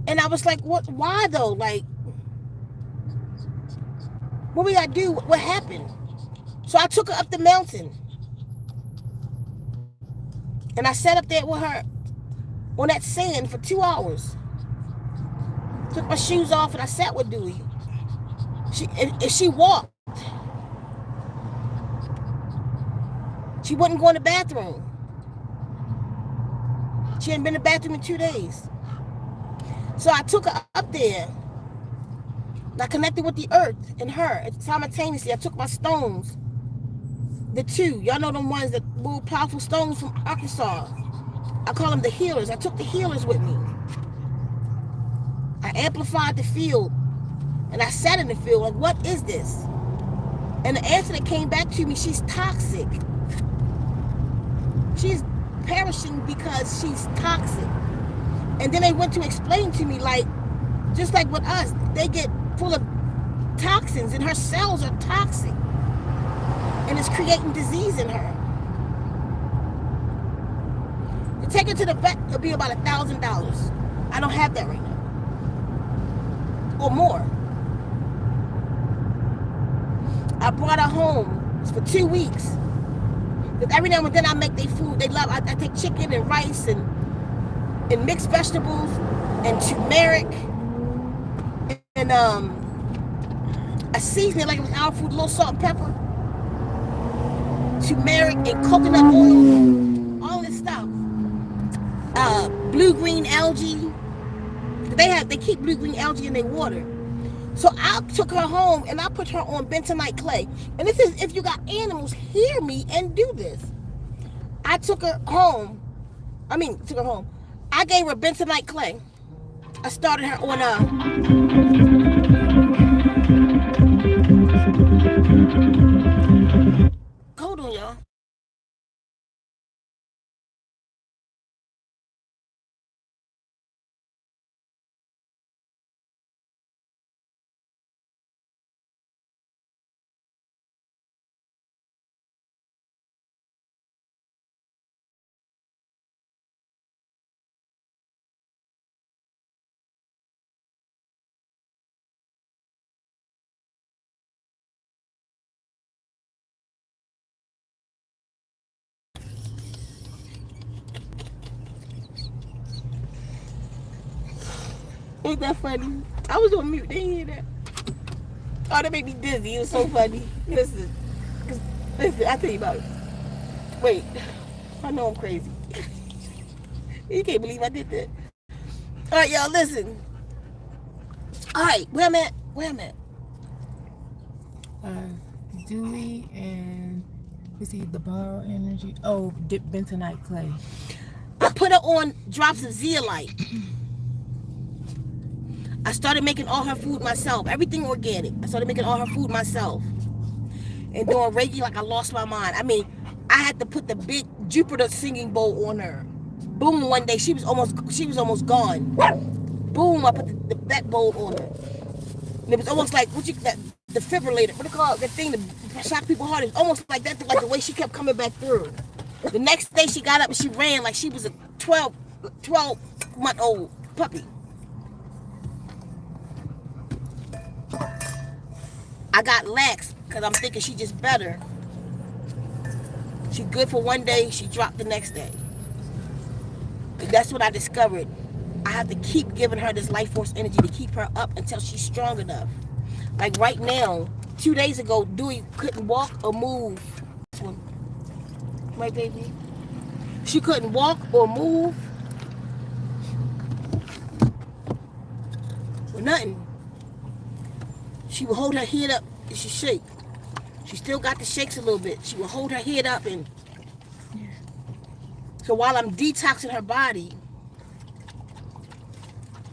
And I was like, what? Why though? Like, what we gotta do? What happened? So I took her up the mountain. And I sat up there with her on that sand for 2 hours. Took my shoes off and I sat with Dewey. If she walked, she wouldn't go in the bathroom. She hadn't been in the bathroom in 2 days. So I took her up there. And I connected with the earth and her. And simultaneously, I took my stones The two, y'all know them ones that move powerful stones from Arkansas. I call them the healers. I took the healers with me. I amplified the field, and I sat in the field like, what is this? And the answer that came back to me, she's toxic. She's perishing because she's toxic. And then they went to explain to me, like, just like with us, they get full of toxins, and her cells are toxic. And it's creating disease in her. To take her to the vet, it'll be about $1,000. I don't have that right now. Or more. I brought her home for 2 weeks. Because every now and then I make their food. They love, I take chicken and rice and mixed vegetables and turmeric and I season it like it was our food, a little salt and pepper, turmeric and coconut oil, all this stuff. Blue green algae. They keep blue green algae in their water. So I took her home and I put her on bentonite clay. And this is, if you got animals, hear me and do this. I took her home. I gave her bentonite clay. I started her on hold on, y'all. Ain't that funny? I was on mute. They didn't hear that. Oh, that made me dizzy. It was so funny. Listen, I tell you about it. Wait, I know I'm crazy. You can't believe I did that. All right, y'all, listen. All right, wait a minute. Dewey and you see the borrow energy. Oh, dip bentonite clay. I put her on drops of zeolite. I started making all her food myself. Everything organic. I started making all her food myself. And doing Reiki like I lost my mind. I mean, I had to put the big Jupiter singing bowl on her. Boom, one day she was almost gone. Boom, I put that bowl on her. And it was almost like that defibrillator. What do you call it? That thing that shock people's heart. It's almost like that, like the way she kept coming back through. The next day she got up and she ran like she was a 12-month-old puppy. I got lax because I'm thinking she just better. She good for one day, she dropped the next day. And that's what I discovered. I have to keep giving her this life force energy to keep her up until she's strong enough. Like right now, 2 days ago, Dewey couldn't walk or move. Right, baby? She couldn't walk or move. Or nothing. She would hold her head up and she shake. She still got the shakes a little bit. She would hold her head up and... So while I'm detoxing her body,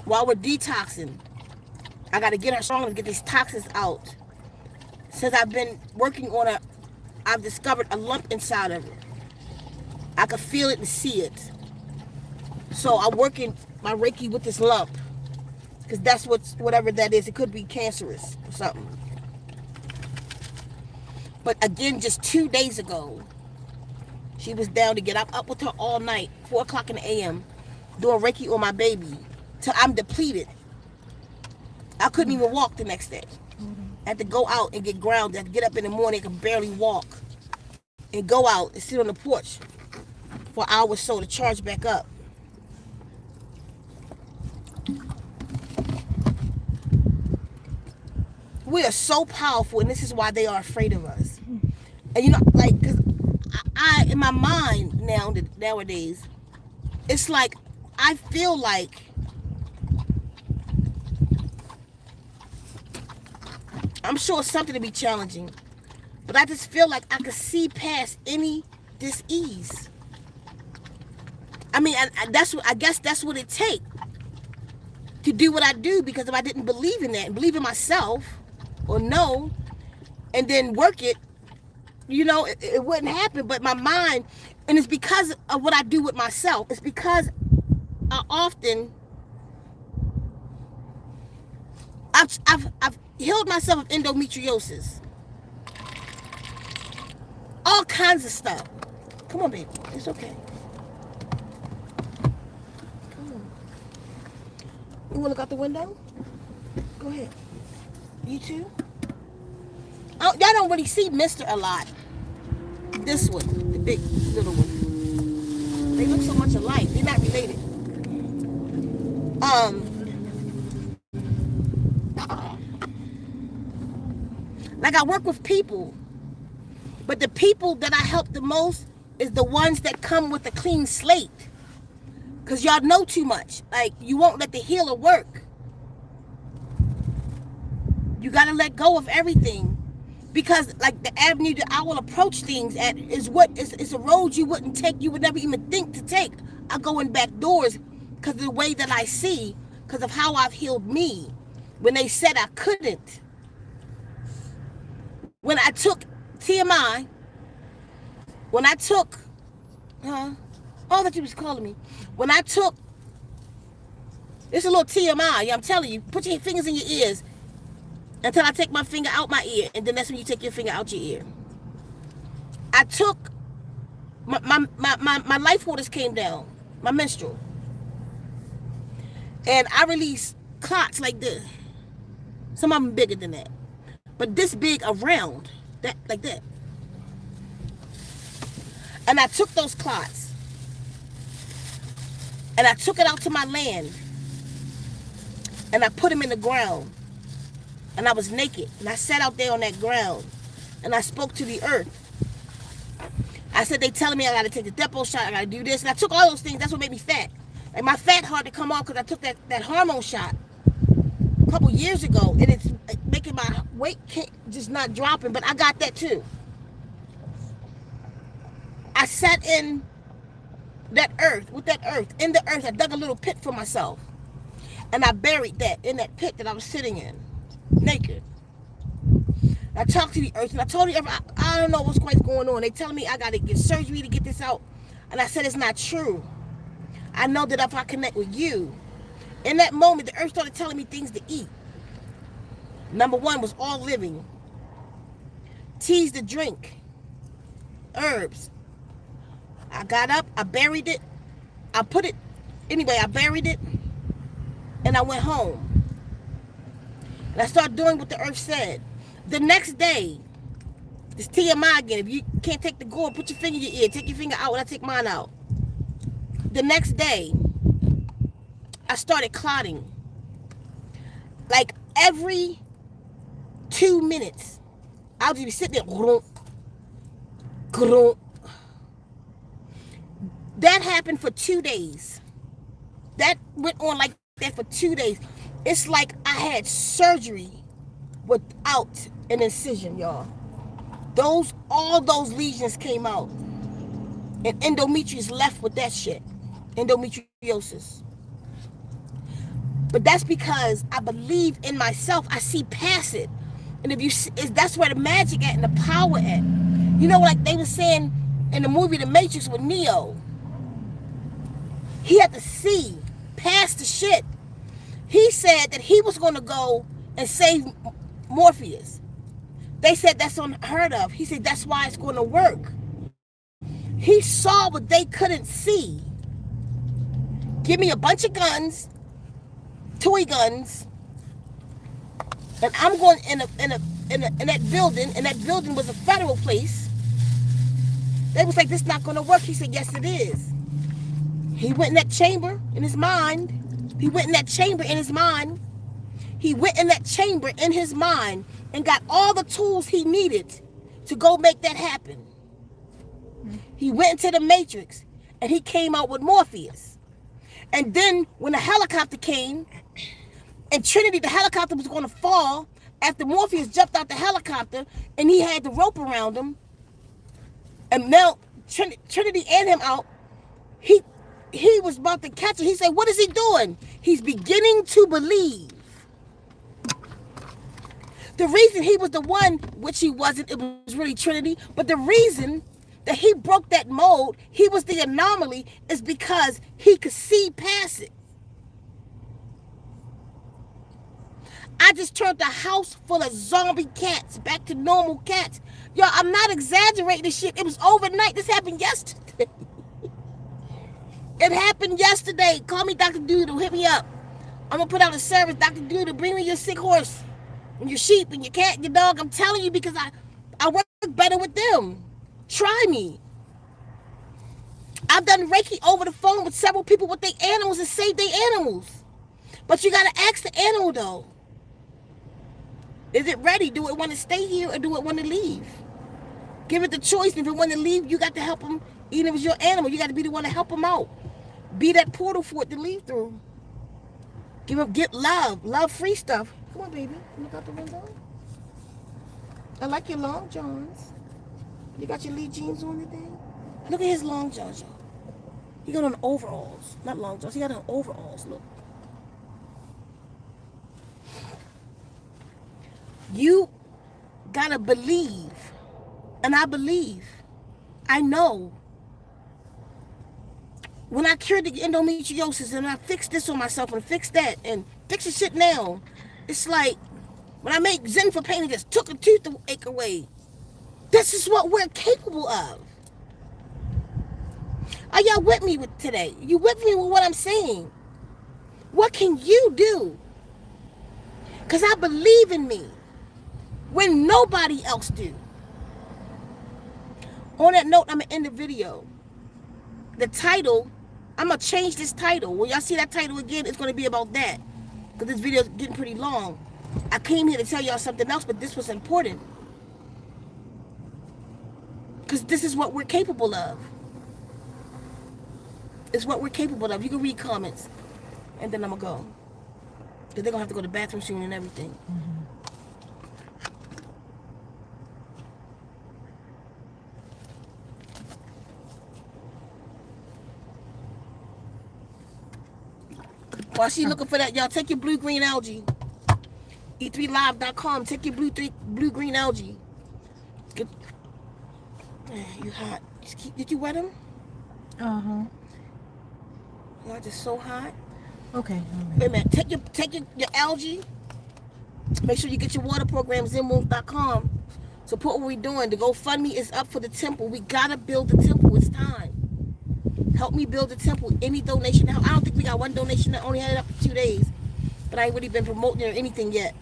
while we're detoxing, I got to get her strong to get these toxins out. Since I've been working on her, I've discovered a lump inside of her. I can feel it and see it. So I'm working my Reiki with this lump. Because that's whatever that is. It could be cancerous or something. But again, just 2 days ago, she was down to get up with her all night, 4 o'clock in the a.m., doing Reiki on my baby, till I'm depleted. I couldn't even walk the next day. I had to go out and get grounded. I had to get up in the morning, I could barely walk, and go out and sit on the porch for an hour or so to charge back up. We are so powerful, and this is why they are afraid of us. And you know, like, cause I in my mind nowadays, it's like I feel like I'm sure it's something to be challenging, But I just feel like I could see past any dis-ease. I mean, I guess that's what it takes to do what I do, because if I didn't believe in that and believe in myself or know and then work it, it wouldn't happen. But my mind, and it's because of what I do with myself. It's because I often, I've healed myself of endometriosis. All kinds of stuff. Come on, baby. It's okay. Come on. You want to look out the window? Go ahead. You too? Oh, y'all don't really see Mister a lot. This one, the big little one. They look so much alike. They're not related. Like, I work with people, but the people that I help the most is the ones that come with a clean slate. Because y'all know too much. Like, you won't let the healer work. You got to let go of everything. Because, like, the avenue that I will approach things at is a road you wouldn't take, you would never even think to take. I go in back doors because of the way that I see, because of how I've healed me when they said I couldn't. When I took TMI, when I took, oh, that you was calling me. When I took, it's a little TMI, I'm telling you, put your fingers in your ears until I take my finger out my ear, and then that's when you take your finger out your ear. I took, my life orders came down, my menstrual, and I released clots like this. Some of them bigger than that, but this big around, that like that. And I took those clots, and I took it out to my land, and I put them in the ground. And I was naked, and I sat out there on that ground, and I spoke to the earth. I said, they telling me I got to take the depot shot, I got to do this, and I took all those things. That's what made me fat. Like, my fat hard to come off because I took that hormone shot a couple years ago, and it's making my weight just not dropping, but I got that too. I sat in that earth, in the earth. I dug a little pit for myself, and I buried that in that pit that I was sitting in. Naked. I talked to the earth, and I told the earth, I don't know what's quite going on. They telling me I got to get surgery to get this out. And I said, it's not true. I know that if I connect with you, in that moment, the earth started telling me things to eat. Number one was all living. Teas to drink. Herbs. I got up, I buried it. I buried it, and I went home. And I started doing what the earth said. The next day, it's TMI again. If you can't take the gourd, put your finger in your ear. Take your finger out when I take mine out. The next day, I started clotting. Like, every 2 minutes, I'll just be sitting there. That happened for 2 days. That went on like that for 2 days. It's like I had surgery without an incision, y'all. All those lesions came out. And endometrius left with that shit. Endometriosis. But that's because I believe in myself. I see past it. And that's where the magic at and the power at. You know, like they were saying in the movie The Matrix with Neo. He had to see past the shit. He said that he was going to go and save Morpheus. They said that's unheard of. He said that's why it's going to work. He saw what they couldn't see. Give me a bunch of guns, toy guns, and I'm going in that building, and that building was a federal place. They was like, this is not going to work. He said, yes, it is. He went in that chamber in his mind. He went in that chamber in his mind. He went in that chamber in his mind and got all the tools he needed to go make that happen. He went into the Matrix and he came out with Morpheus. And then when the helicopter came and Trinity, the helicopter was going to fall, after Morpheus jumped out the helicopter and he had the rope around him, and now Trinity and him out, he was about to catch it. He said, what is he doing? He's beginning to believe. The reason he was the one, which he wasn't, it was really Trinity, but the reason that he broke that mold, he was the anomaly, is because he could see past it. I just turned the house full of zombie cats back to normal cats. Yo, I'm not exaggerating this shit. It was overnight. This happened yesterday. It happened yesterday. Call me Dr. Doodle. Hit me up. I'm going to put out a service. Dr. Doodle, bring me your sick horse and your sheep and your cat and your dog. I'm telling you, because I work better with them. Try me. I've done Reiki over the phone with several people with their animals and saved their animals. But you got to ask the animal, though. Is it ready? Do it want to stay here or do it want to leave? Give it the choice. If it want to leave, you got to help them. Even if it's your animal, you got to be the one to help them out. Be that portal for it to leave through. Get love, free stuff. Come on, baby. Look out the window. I like your long johns. You got your Lee jeans on today? Look at his long johns, y'all. He got on overalls. Not long johns. He got on overalls. Look. You gotta believe. And I believe. I know. When I cured the endometriosis and I fixed this on myself and fixed that and fix the shit now, it's like when I made Zen for pain and just took a toothache away. This is what we're capable of. Are y'all with me with today? You with me with what I'm saying? What can you do? Because I believe in me when nobody else do. On that note, I'm going to end the video. The title, I'm going to change this title. When y'all see that title again, it's going to be about that. Because this video is getting pretty long. I came here to tell y'all something else, but this was important. Because this is what we're capable of. It's what we're capable of. You can read comments. And then I'm going to go. Because they're going to have to go to the bathroom soon and everything. Mm-hmm. While she's looking for that, y'all, take your blue-green algae. E3live.com. Take your blue-green algae. Get, you hot. Did you wet them? Uh-huh. Y'all just so hot. Okay. Wait a minute. Take your algae. Make sure you get your water program, zenmoves.com. Support what we're doing. The GoFundMe is up for the temple. We gotta build the temple. It's time. Help me build the temple. Any donation. I don't think we got one donation. I only had it up for 2 days. But I ain't really been promoting it or anything yet.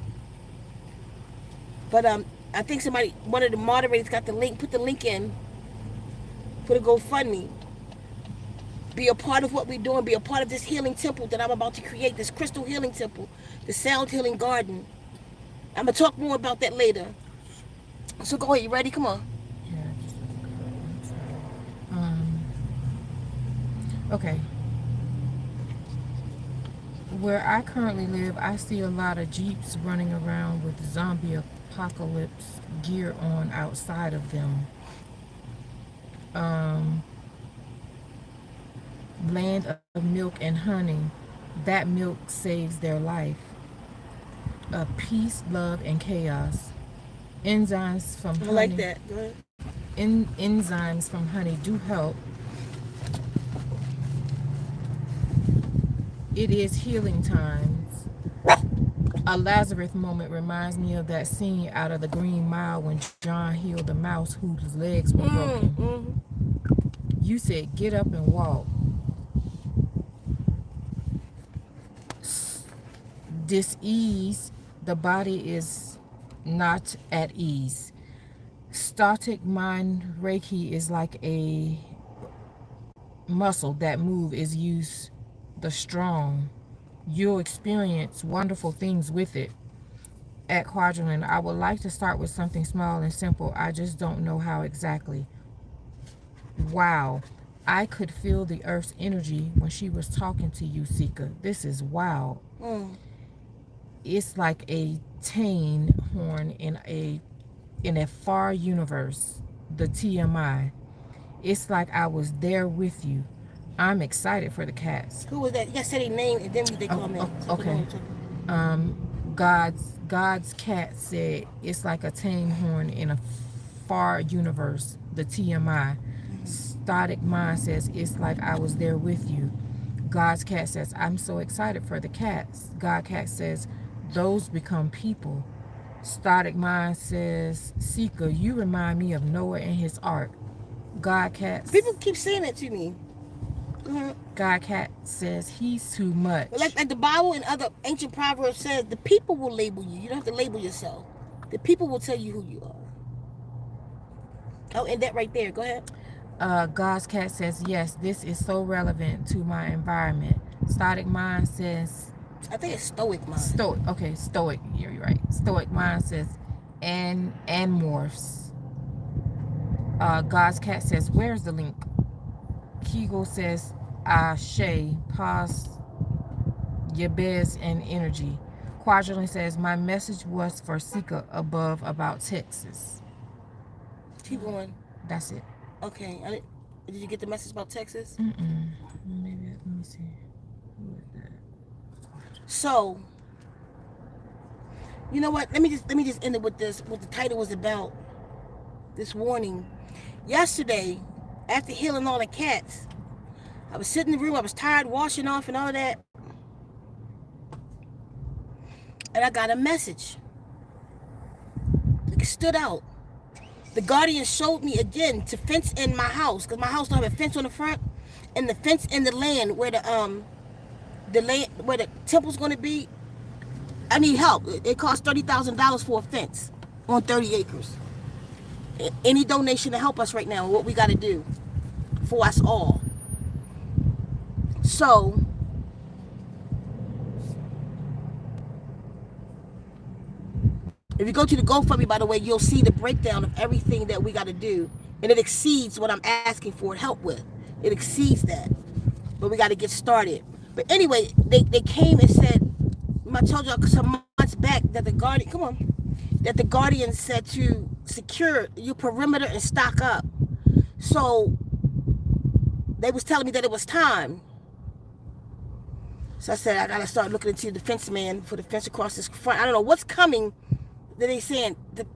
But I think one of the moderators got the link. Put the link in for the GoFundMe. Be a part of what we're doing. Be a part of this healing temple that I'm about to create. This crystal healing temple. The sound healing garden. I'm going to talk more about that later. So go ahead. You ready? Come on. Okay. Where I currently live, I see a lot of Jeeps running around with zombie apocalypse gear on outside of them. Land of milk and honey. That milk saves their life. Peace, love, and chaos. Enzymes from honey. I like that. Go ahead. Enzymes from honey do help. It is healing times. A Lazarus moment reminds me of that scene out of the Green Mile when John healed the mouse whose legs were broken. Mm-hmm. You said, get up and walk. Dis-ease, the body is not at ease. Static mind Reiki is like a muscle that move is used the strong. You'll experience wonderful things with it. At Quadrant, I would like to start with something small and simple. I just don't know how exactly. Wow. I could feel the earth's energy when she was talking to you, Sika. This is wow. it's like a tane horn in a far universe, the TMI. It's like I was there with you. I'm excited for the cats. Who was that? You guys said their name and then they come in. Okay. God's cat said it's like a tame horn in a far universe, the TMI. Static Mind says it's like I was there with you. God's cat says I'm so excited for the cats. God cat says those become people. Static Mind says, Seeker, you remind me of Noah and his ark. God cat. People keep saying that to me. God cat says he's too much. Like the Bible and other ancient proverbs says, the people will label you. You don't have to label yourself. The people will tell you who you are. Oh, and that right there. Go ahead. God's cat says, yes, this is so relevant to my environment. Static Mind says, I think it's Stoic Mind. Stoic. Okay, Stoic. You're right. Stoic Mind says, and morphs. God's cat says, where's the link? Kegel says, Ashe, pause, Yabez, and energy. Quadrant says, my message was for Sika above about Texas. Keep going. That's it. Okay. Did you get the message about Texas? Maybe, let me see. Who is that? So, you know what? Let me just end it with this. What the title was about. This warning. Yesterday, after healing all the cats, I was sitting in the room. I was tired, washing off and all of that, and I got a message. It stood out. The Guardian showed me again to fence in my house, because my house don't have a fence on the front, and the fence in the land where the land where the temple's going to be. I need help. It costs $30,000 for a fence on 30 acres. Any donation to help us right now, what we got to do for us all. So, if you go to the GoFundMe, by the way, you'll see the breakdown of everything that we got to do. And it exceeds what I'm asking for help with. It exceeds that. But we got to get started. But anyway, they came and said, I told y'all some months back that the Guardian said to secure your perimeter and stock up. So they was telling me that it was time. So I said, I got to start looking into the fence man for the fence across this front. I don't know what's coming. That they saying that,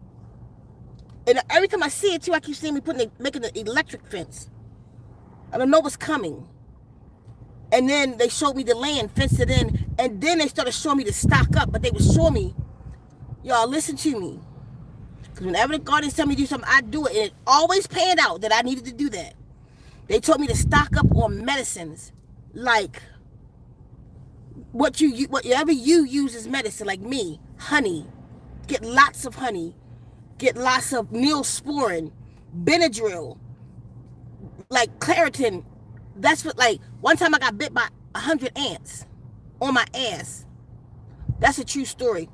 and every time I see it too, I keep seeing me making the electric fence. I don't know what's coming. And then they showed me the land, fenced it in, and then they started showing me the stock up. But they would show me, y'all listen to me, because whenever the Guardians tell me to do something, I do it, and it always panned out that I needed to do that. They told me to stock up on medicines, like whatever you use as medicine, like me, honey. Get lots of honey. Get lots of Neosporin, Benadryl, like Claritin. That's what, like, one time I got bit by 100 ants on my ass. That's a true story.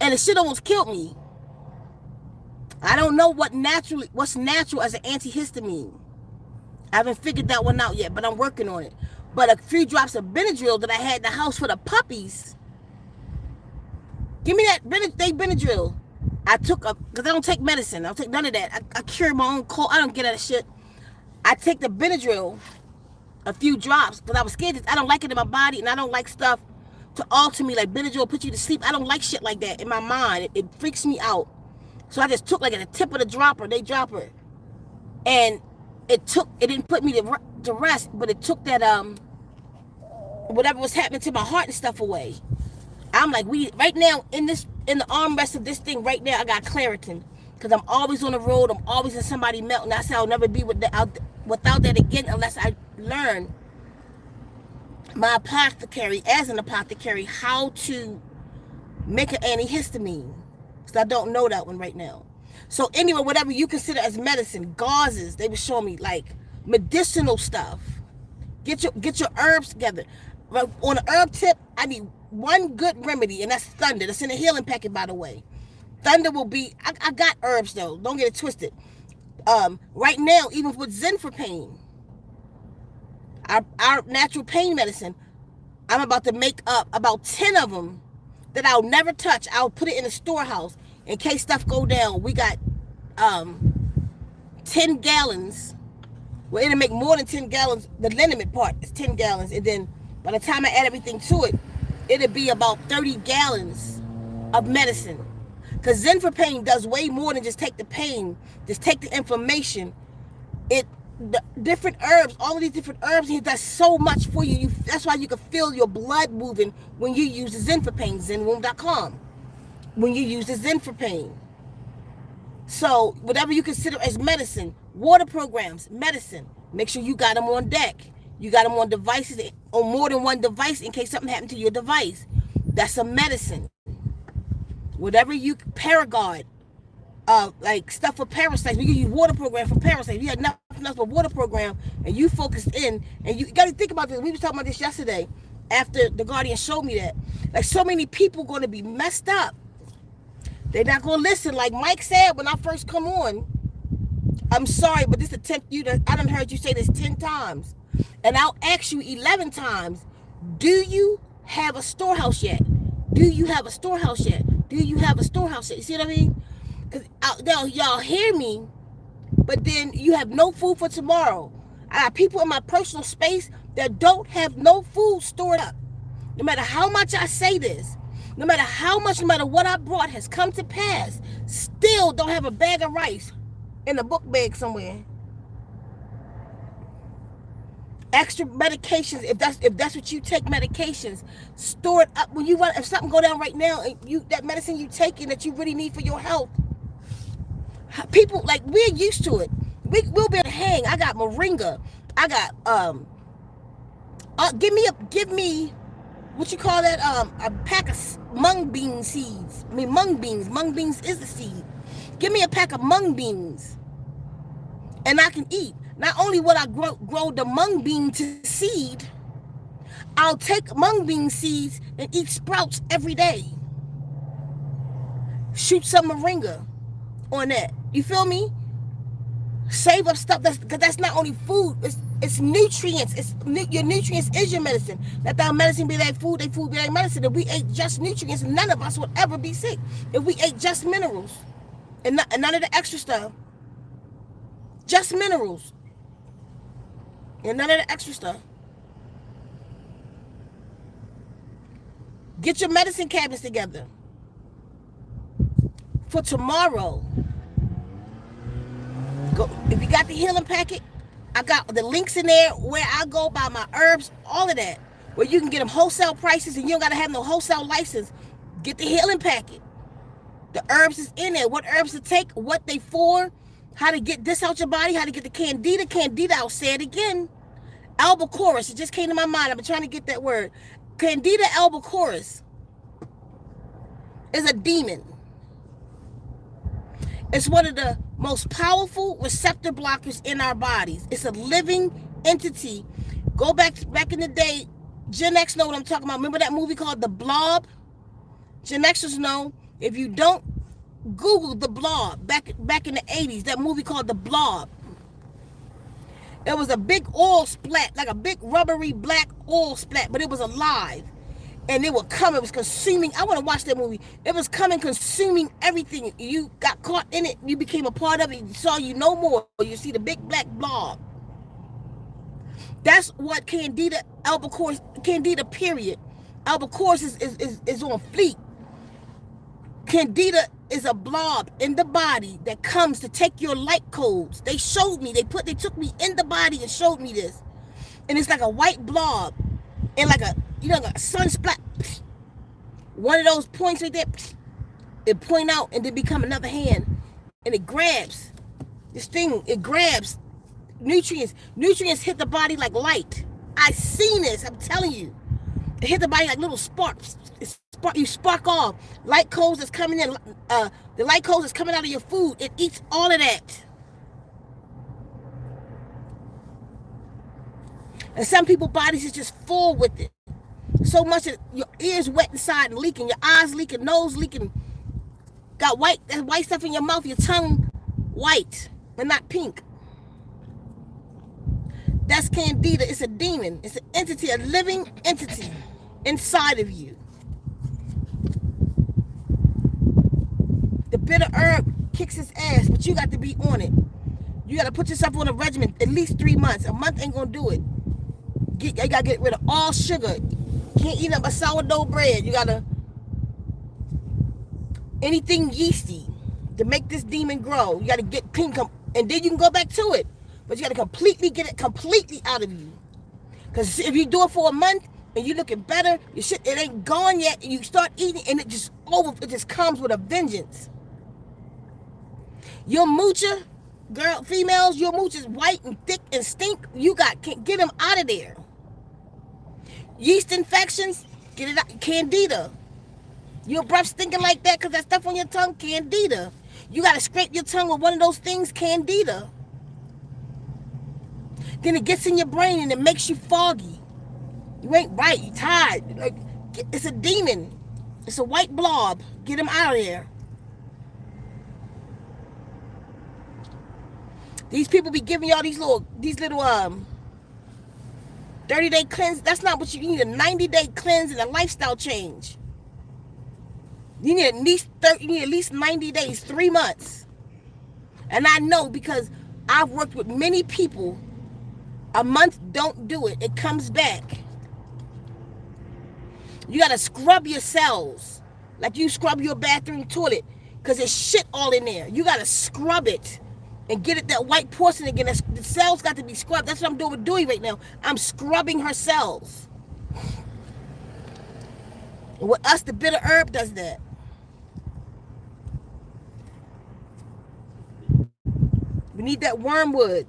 And the shit almost killed me. I don't know what's natural as an antihistamine. I haven't figured that one out yet, but I'm working on it. But a few drops of Benadryl that I had in the house for the puppies. Give me that Benadryl. I took because I don't take medicine. I don't take none of that. I cure my own cold. I don't get that shit. I take the Benadryl, a few drops, because I was scared. I don't like it in my body, and I don't like stuff to alter me, like Benadryl put you to sleep. I don't like shit like that in my mind. It freaks me out. So I just took like at the tip of the dropper, and it didn't put me to rest, but it took that whatever was happening to my heart and stuff away. I'm like, right now in the armrest of this thing right now, I got Claritin, because I'm always on the road. I'm always in somebody melting. I said I'll never be without that again unless I learn my apothecary, as an apothecary, how to make an antihistamine. So I don't know that one right now. So anyway, whatever you consider as medicine, gauzes, they were showing me like medicinal stuff. Get your herbs together. On the herb tip, I need one good remedy, and that's thunder. That's in the healing packet, by the way. Thunder will be, I got herbs though, don't get it twisted. Right now, even with Zen for pain, our natural pain medicine, I'm about to make up about 10 of them that I'll never touch. I'll put it in the storehouse in case stuff go down. We got 10 gallons. Well, it'll make more than 10 gallons. The liniment part is 10 gallons. And then by the time I add everything to it, it'll be about 30 gallons of medicine. Because Zinfrapane does way more than just take the pain, just take the inflammation. The different herbs, all of these different herbs, it does so much for you. That's why you can feel your blood moving when you use the Zinfrapane, zenwomb.com. When you use the Zinfrapane. So whatever you consider as medicine, water programs, medicine, make sure you got them on deck. You got them on devices, on more than one device in case something happened to your device. That's a medicine. Whatever you, Paragard, like stuff for parasites. We give you water program for parasites. You had nothing else but water program, and you focused in, and you got to think about this. We was talking about this yesterday after the Guardian showed me that. Like, so many people going to be messed up. They're not going to listen. Like Mike said when I first come on, I'm sorry, but this attempt, I done heard you say this 10 times. And I'll ask you 11 times, do you have a storehouse yet? Do you have a storehouse yet? Do you have a storehouse yet? You see what I mean? Because y'all hear me, but then you have no food for tomorrow. I got people in my personal space that don't have no food stored up. No matter how much I say this, no matter how much, no matter what I brought has come to pass, still don't have a bag of rice in a book bag somewhere. Extra medications, if that's what you take, medications, store it up. When you want, if something go down right now, and that medicine you taking that you really need for your health, people, like, we're used to it. We'll be able to hang. I got moringa. I got give me what you call that, a pack of mung bean seeds. I mean, mung beans is the seed. Give me a pack of mung beans and I can eat. Not only will I grow the mung bean to seed, I'll take mung bean seeds and eat sprouts every day. Shoot some moringa on that. You feel me? Save up stuff because that's not only food, it's nutrients. Your nutrients is your medicine. Let that medicine be that food, food be that medicine. If we ate just nutrients, none of us would ever be sick. If we ate just minerals and none of the extra stuff, just minerals and none of the extra stuff. Get your medicine cabinets together for tomorrow. Go, if you got the healing packet, I got the links in there where I go buy my herbs, all of that, where you can get them wholesale prices and you don't got to have no wholesale license. Get the healing packet. The herbs is in there. What herbs to take, what they for, how to get this out your body, how to get the candida. Candida, I'll say it again. Albacore, it just came to my mind. I've been trying to get that word. Candida albicans is a demon. It's one of the most powerful receptor blockers in our bodies. It's a living entity. Go back in the day, Gen X know what I'm talking about. Remember that movie called The Blob? Gen Xers know. If you don't, Google The Blob. Back in the 80s, that movie called The Blob. It was a big oil splat, like a big rubbery black oil splat, but it was alive. And it would come, it was consuming. I want to watch that movie. It was coming, consuming everything. You got caught in it. You became a part of it. You saw you no more. You see the big black blob. That's what Candida albicans, Candida period. Albicans is on fleek. Candida is a blob in the body that comes to take your light codes. They showed me. They took me in the body and showed me this. And it's like a white blob and like a, like a sun splat. One of those points right there, it point out and then become another hand. And it grabs this thing. It grabs nutrients. Nutrients hit the body like light. I seen this. I'm telling you. It hit the body like little sparks. You spark off. Light codes that's coming in. The light codes that's coming out of your food. It eats all of that. And some people's bodies is just full with it. So much that your ears wet inside and leaking, your eyes leaking, nose leaking, got that white stuff in your mouth, your tongue white, but not pink. That's Candida. It's a demon. It's an entity, a living entity inside of you. herb kicks its ass, but you got to be on it. You got to put yourself on a regimen at least 3 months. A month ain't going to do it. You got to get rid of all sugar. Can't eat nothing but sourdough bread. You got to... anything yeasty to make this demon grow. You got to get clean, and then you can go back to it. But you got to completely get it completely out of you. Because if you do it for a month and you looking better, your shit, it ain't gone yet, and you start eating, and it just comes with a vengeance. Your moocher, girl, females, your mooch is white and thick and stink. You can't get them out of there. Yeast infections, get it out. Candida. Your breath stinking like that because that stuff on your tongue, candida. You got to scrape your tongue with one of those things, candida. Then it gets in your brain and it makes you foggy. You ain't right. You tired. Like, it's a demon. It's a white blob. Get him out of there. These people be giving y'all these little 30-day cleanse. That's not what you need. A 90-day cleanse and a lifestyle change. You need at least 90 days, 3 months. And I know because I've worked with many people. A month don't do it. It comes back. You got to scrub your cells like you scrub your bathroom toilet because there's shit all in there. You got to scrub it and get it that white porcelain again. The cells got to be scrubbed. That's what I'm doing with Dewey right now. I'm scrubbing her cells. And with us, the bitter herb does that. We need that wormwood.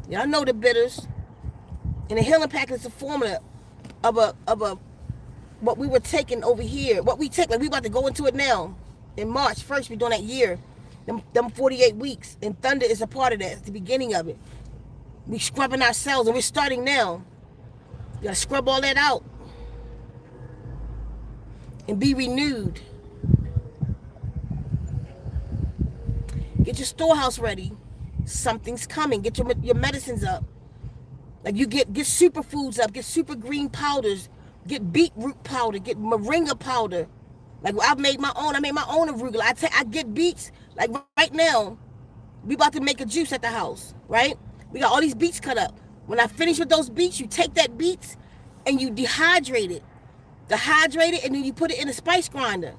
Y'all know the bitters. And the healing pack is a formula of a what we were taking over here. What we take, like we about to go into it now. In March 1st, we're doing that year. Them 48 weeks. And Thunder is a part of that. It's the beginning of it. We scrubbing ourselves and we're starting now. You gotta scrub all that out. And be renewed. Get your storehouse ready. Something's coming. Get your medicines up. Like you get superfoods up. Get super green powders. Get beetroot powder. Get moringa powder. Like I made my own arugula. I get beets. Like right now, we about to make a juice at the house. Right? We got all these beets cut up. When I finish with those beets, you take that beets and you dehydrate it. Dehydrate it and then you put it in a spice grinder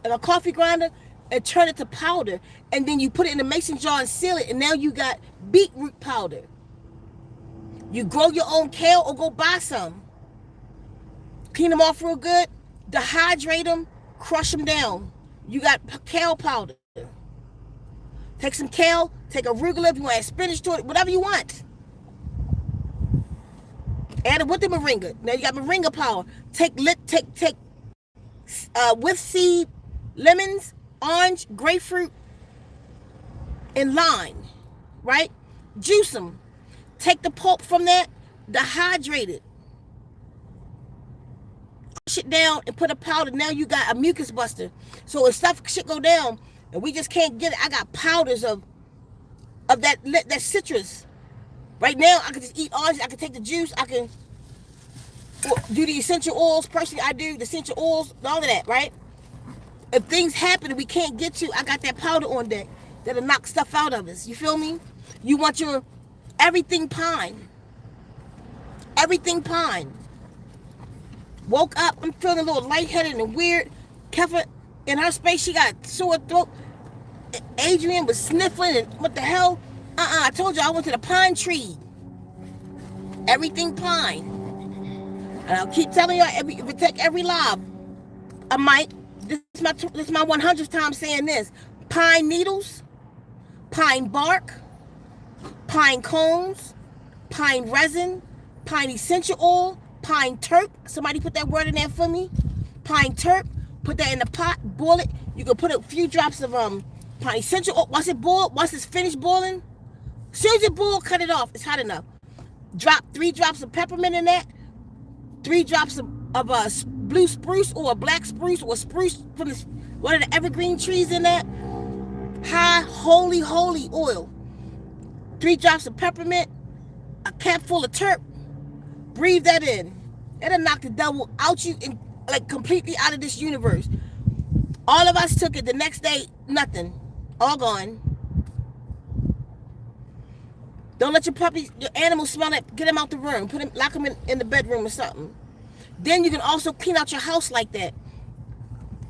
and a coffee grinder and turn it to powder. And then you put it in a mason jar and seal it. And now you got beetroot powder. You grow your own kale or go buy some. Clean them off real good. Dehydrate them. Crush them down. You got kale powder. Take some kale. Take arugula if you want to add spinach to it. Whatever you want. Add it with the moringa. Now you got moringa power. Take with seed lemons, orange, grapefruit, and lime, right? Juice them. Take the pulp from that, dehydrate it. Crush it down and put a powder. Now you got a mucus buster. So if stuff shit go down and we just can't get it, I got powders of that citrus. Right now, I can just eat orange. I can take the juice. I can do the essential oils. Personally, I do the essential oils, all of that, right? If things happen and we can't get to, I got that powder on deck that'll knock stuff out of us. You feel me? You want your everything pine. Everything pine. Woke up, I'm feeling a little lightheaded and weird. Keffa, in her space, she got sore throat. Adrian was sniffling and what the hell? I told you I went to the pine tree. Everything pine. And I'll keep telling y'all, if it take every live, I might. This is my 100th time saying this. Pine needles, pine bark, pine cones, pine resin, pine essential oil, pine terp. Somebody put that word in there for me. Pine terp. Put that in the pot. Boil it. You can put a few drops of pine essential oil. Once it boiled, once it's finished boiling, as soon as it boils, cut it off. It's hot enough. Drop 3 drops of peppermint in that. 3 drops of blue spruce or a black spruce or a spruce from one of the evergreen trees in that. High holy oil. 3 drops of peppermint. A cap full of terp. Breathe that in. It'll knock the devil out you and like completely out of this universe. All of us took it. The next day, nothing. All gone. Don't let your animals smell it. Get them out the room. Lock them in the bedroom or something. Then you can also clean out your house like that.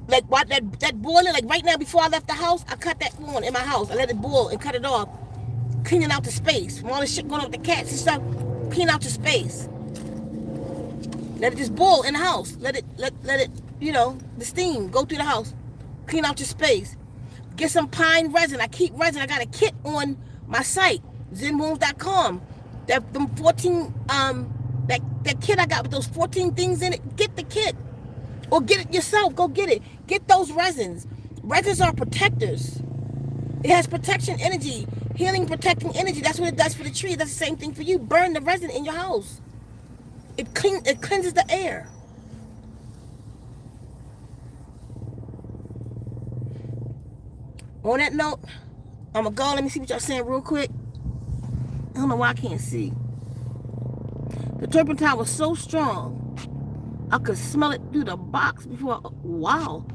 Like what that boiler, like right now before I left the house, I cut that on in my house. I let it boil and cut it off. Cleaning out the space. From all the shit going on with the cats and stuff, clean out your space. Let it just boil in the house. Let it, the steam go through the house. Clean out your space. Get some pine resin. I keep resin. I got a kit on my site, zenwounds.com. Them 14 that kit I got with those 14 things in it. Get the kit. Or get it yourself. Go get it. Get those resins. Resins are protectors. It has protection energy. Healing, protecting energy. That's what it does for the tree. That's the same thing for you. Burn the resin in your house. It cleanses the air. On that note, I'm going to go. Let me see what y'all saying real quick. I don't know why I can't see. The turpentine was so strong. I could smell it through the box before. Wow.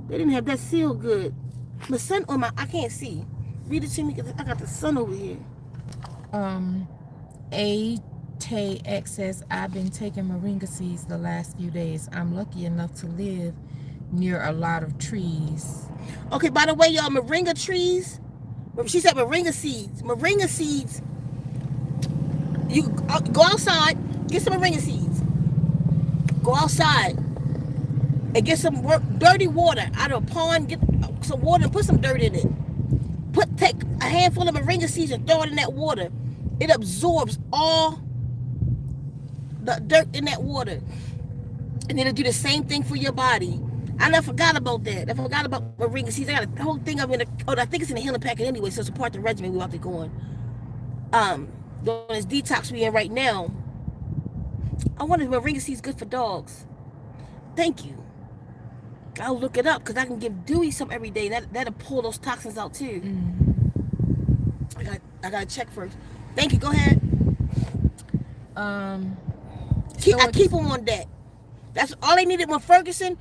They didn't have that sealed good. The sun on I can't see. Read it to me because I got the sun over here. ATX says, I've been taking moringa seeds the last few days. I'm lucky enough to live near a lot of trees. Okay, by the way, y'all, moringa trees. She said moringa seeds. Moringa seeds. You go outside, get some moringa seeds. Go outside and get some dirty water out of a pond. Get some water and put some dirt in it. Take a handful of moringa seeds and throw it in that water. It absorbs all the dirt in that water. And then it'll do the same thing for your body. I forgot about that. I forgot about moringa seeds. I got a whole thing of it. I think it's in the healing packet anyway, so it's a part of the regimen we're about to go on. Doing this detox we in right now. I wonder if moringa seeds good for dogs. Thank you. I'll look it up because I can give Dewey some every day. That'll pull those toxins out too. I gotta check first. Thank you. Go ahead. I keep them on deck. That's all they needed when Ferguson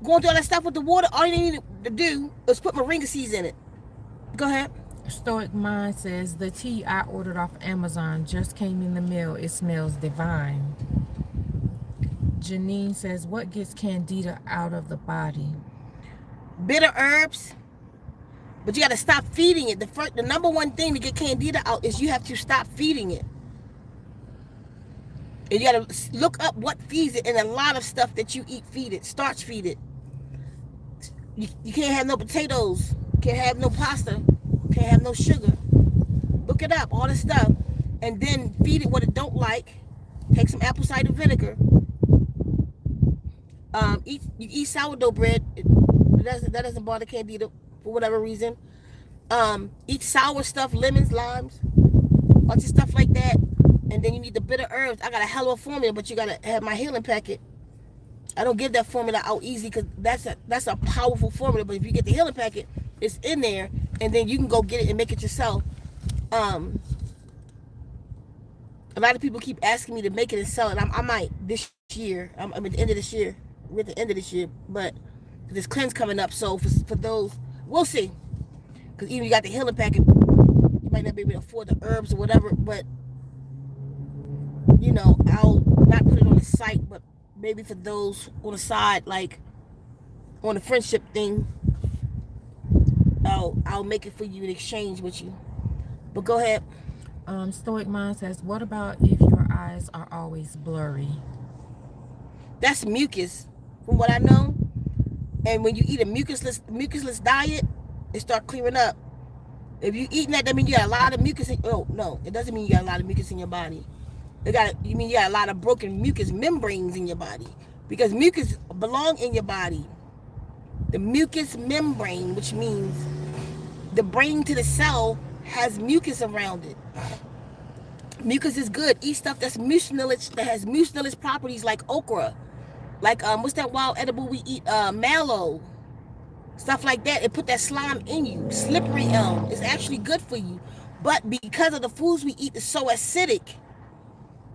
going through all that stuff with the water. All they needed to do was put moringa seeds in it. Go ahead. Stoic Mind says, the tea I ordered off Amazon just came in the mail. It smells divine. Janine says, what gets candida out of the body? Bitter herbs. But you got to stop feeding it. The number one thing to get candida out is you have to stop feeding it. And you got to look up what feeds it. And a lot of stuff that you eat, feed it. Starch feed it. You can't have no potatoes. Can't have no pasta. Can't have no sugar. Look it up, all this stuff. And then feed it what it don't like. Take some apple cider vinegar. You eat sourdough bread. That doesn't bother candida for whatever reason. Eat sour stuff, lemons, limes, bunch of stuff like that. And then you need the bitter herbs. I got a hell of a formula, but you gotta have my healing packet. I don't give that formula out easy because that's a powerful formula. But if you get the healing packet, it's in there, and then you can go get it and make it yourself. A lot of people keep asking me to make it and sell it. I might this year. I'm at the end of this year. We're at the end of this year, but this cleanse coming up. So for those, we'll see. Because even you got the healing packet, you might not be able to afford the herbs or whatever. But I'll not put it on the site, but maybe for those on the side, like on the friendship thing, I'll make it for you in exchange with you. But go ahead. Stoic Mind says, what about if your eyes are always blurry? That's mucus, from what I know. And when you eat a mucusless diet, it start clearing up. If you eating that means you got a lot of mucus. No, it doesn't mean you got a lot of mucus in your body. You mean you got a lot of broken mucus membranes in your body, because mucus belong in your body. The mucus membrane, which means the brain to the cell, has mucus around it. Mucus is good. Eat stuff that's mucinous, that has mucinous properties, like okra, like what's that wild edible we eat? Mallow, stuff like that. It put that slime in you. Slippery elm is actually good for you, but because of the foods we eat is so acidic,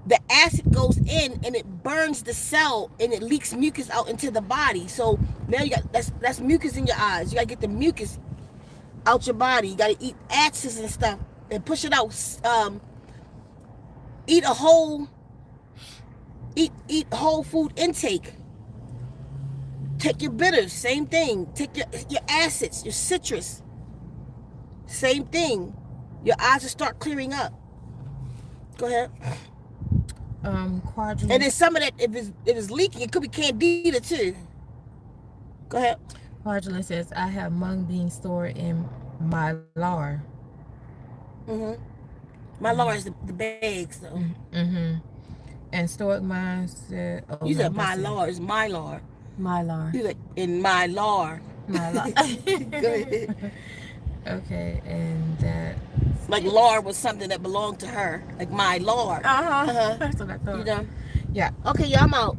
the acid goes in and it burns the cell and it leaks mucus out into the body. So now you got that's mucus in your eyes. You gotta get the mucus out your body. You gotta eat acids and stuff and push it out. Eat whole food intake. Take your bitters, same thing. Take your acids, your citrus, same thing. Your eyes will start clearing up. Go ahead. Quadrant. And then some of that, if it's leaking, it could be candida too. Go ahead. Quadrant says, I have mung beans stored in my lar. My Laura is the bags though. And stoic mind said, oh, You no, said my that's it. Laura is my Laura. Mylar. You like in my Laura. Mylar. Go ahead. Okay, and that. Like Laura was something that belonged to her. Like my Laura. That's what I thought. You done? Yeah. Okay, y'all, I'm out.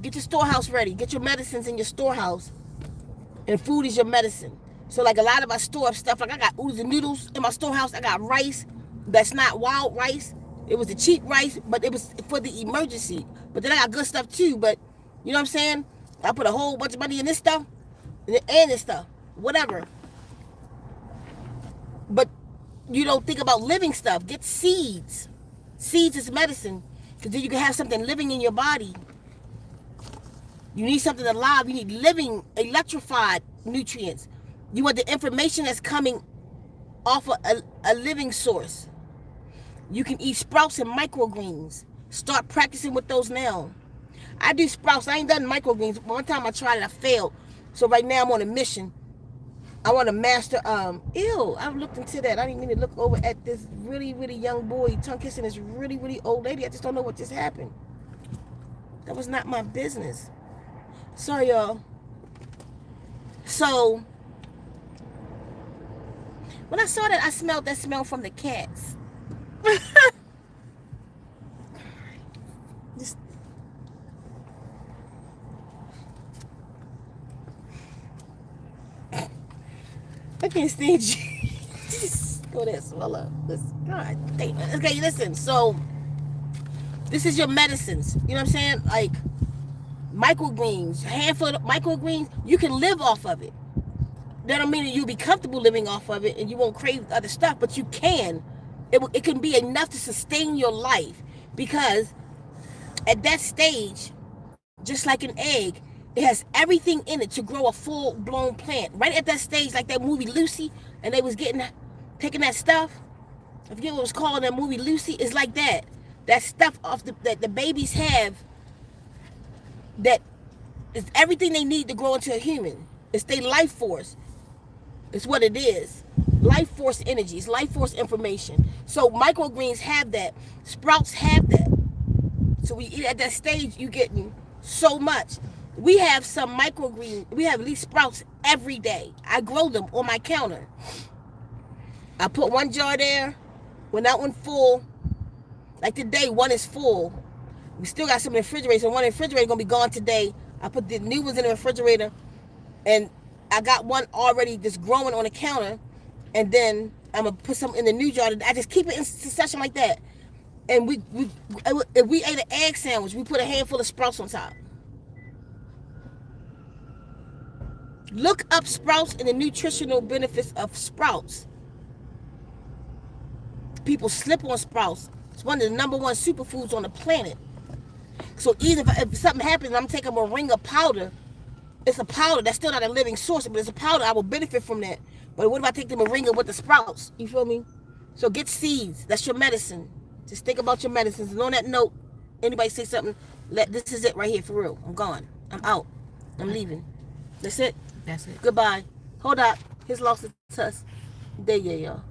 Get your storehouse ready. Get your medicines in your storehouse. And food is your medicine. So like a lot of I store up stuff. Like I got oodles and noodles in my storehouse. I got rice that's not wild rice. It was the cheap rice, but it was for the emergency. But then I got good stuff too. But you know what I'm saying? I put a whole bunch of money in this stuff and this stuff. Whatever. But you don't think about living stuff. Get seeds. Seeds is medicine. Because then you can have something living in your body. You need something alive. You need living, electrified nutrients. You want the information that's coming off of a living source. You can eat sprouts and microgreens. Start practicing with those now. I do sprouts. I ain't done microgreens. One time I tried it, I failed. So right now I'm on a mission. I want to master, I looked into that. I didn't mean to look over at this really, really young boy tongue kissing this really, really old lady. I just don't know what just happened. That was not my business. Sorry, y'all. So, when I saw that, I smelled that smell from the cats. Just, I can't stand you. Just go there, swallow. God damn. Okay, listen. So, this is your medicines. You know what I'm saying? Like, microgreens, a handful of microgreens, you can live off of it. That don't mean that you'll be comfortable living off of it and you won't crave other stuff, but you can. It can be enough to sustain your life, because at that stage, just like an egg, it has everything in it to grow a full-blown plant. Right at that stage, like that movie Lucy, and they was taking that stuff. I forget what it was called, that movie Lucy. It's like that. That stuff that the babies have, that is everything they need to grow into a human. It's their life force. It's what it is. Life force energy. It's life force information. So microgreens have that. Sprouts have that. So we eat at that stage, you getting so much. We have some microgreens. We have at least sprouts every day. I grow them on my counter. I put one jar there. When that one full, like today, one is full. We still got some in the refrigerator. So one in the refrigerator gonna be gone today. I put the new ones in the refrigerator, and I got one already just growing on the counter. And then I'm gonna put some in the new jar. I just keep it in succession like that. And if we ate an egg sandwich, we put a handful of sprouts on top. Look up sprouts and the nutritional benefits of sprouts. People slip on sprouts. It's one of the #1 superfoods on the planet. So even if something happens and I'm taking a moringa powder, it's a powder. That's still not a living source, but it's a powder. I will benefit from that. But what if I take the moringa with the sprouts? You feel me? So get seeds. That's your medicine. Just think about your medicines. And on that note, anybody say something, this is it right here for real. I'm gone. I'm out. I'm leaving. That's it. That's it. Goodbye. Hold up. His loss to us. There you y'all.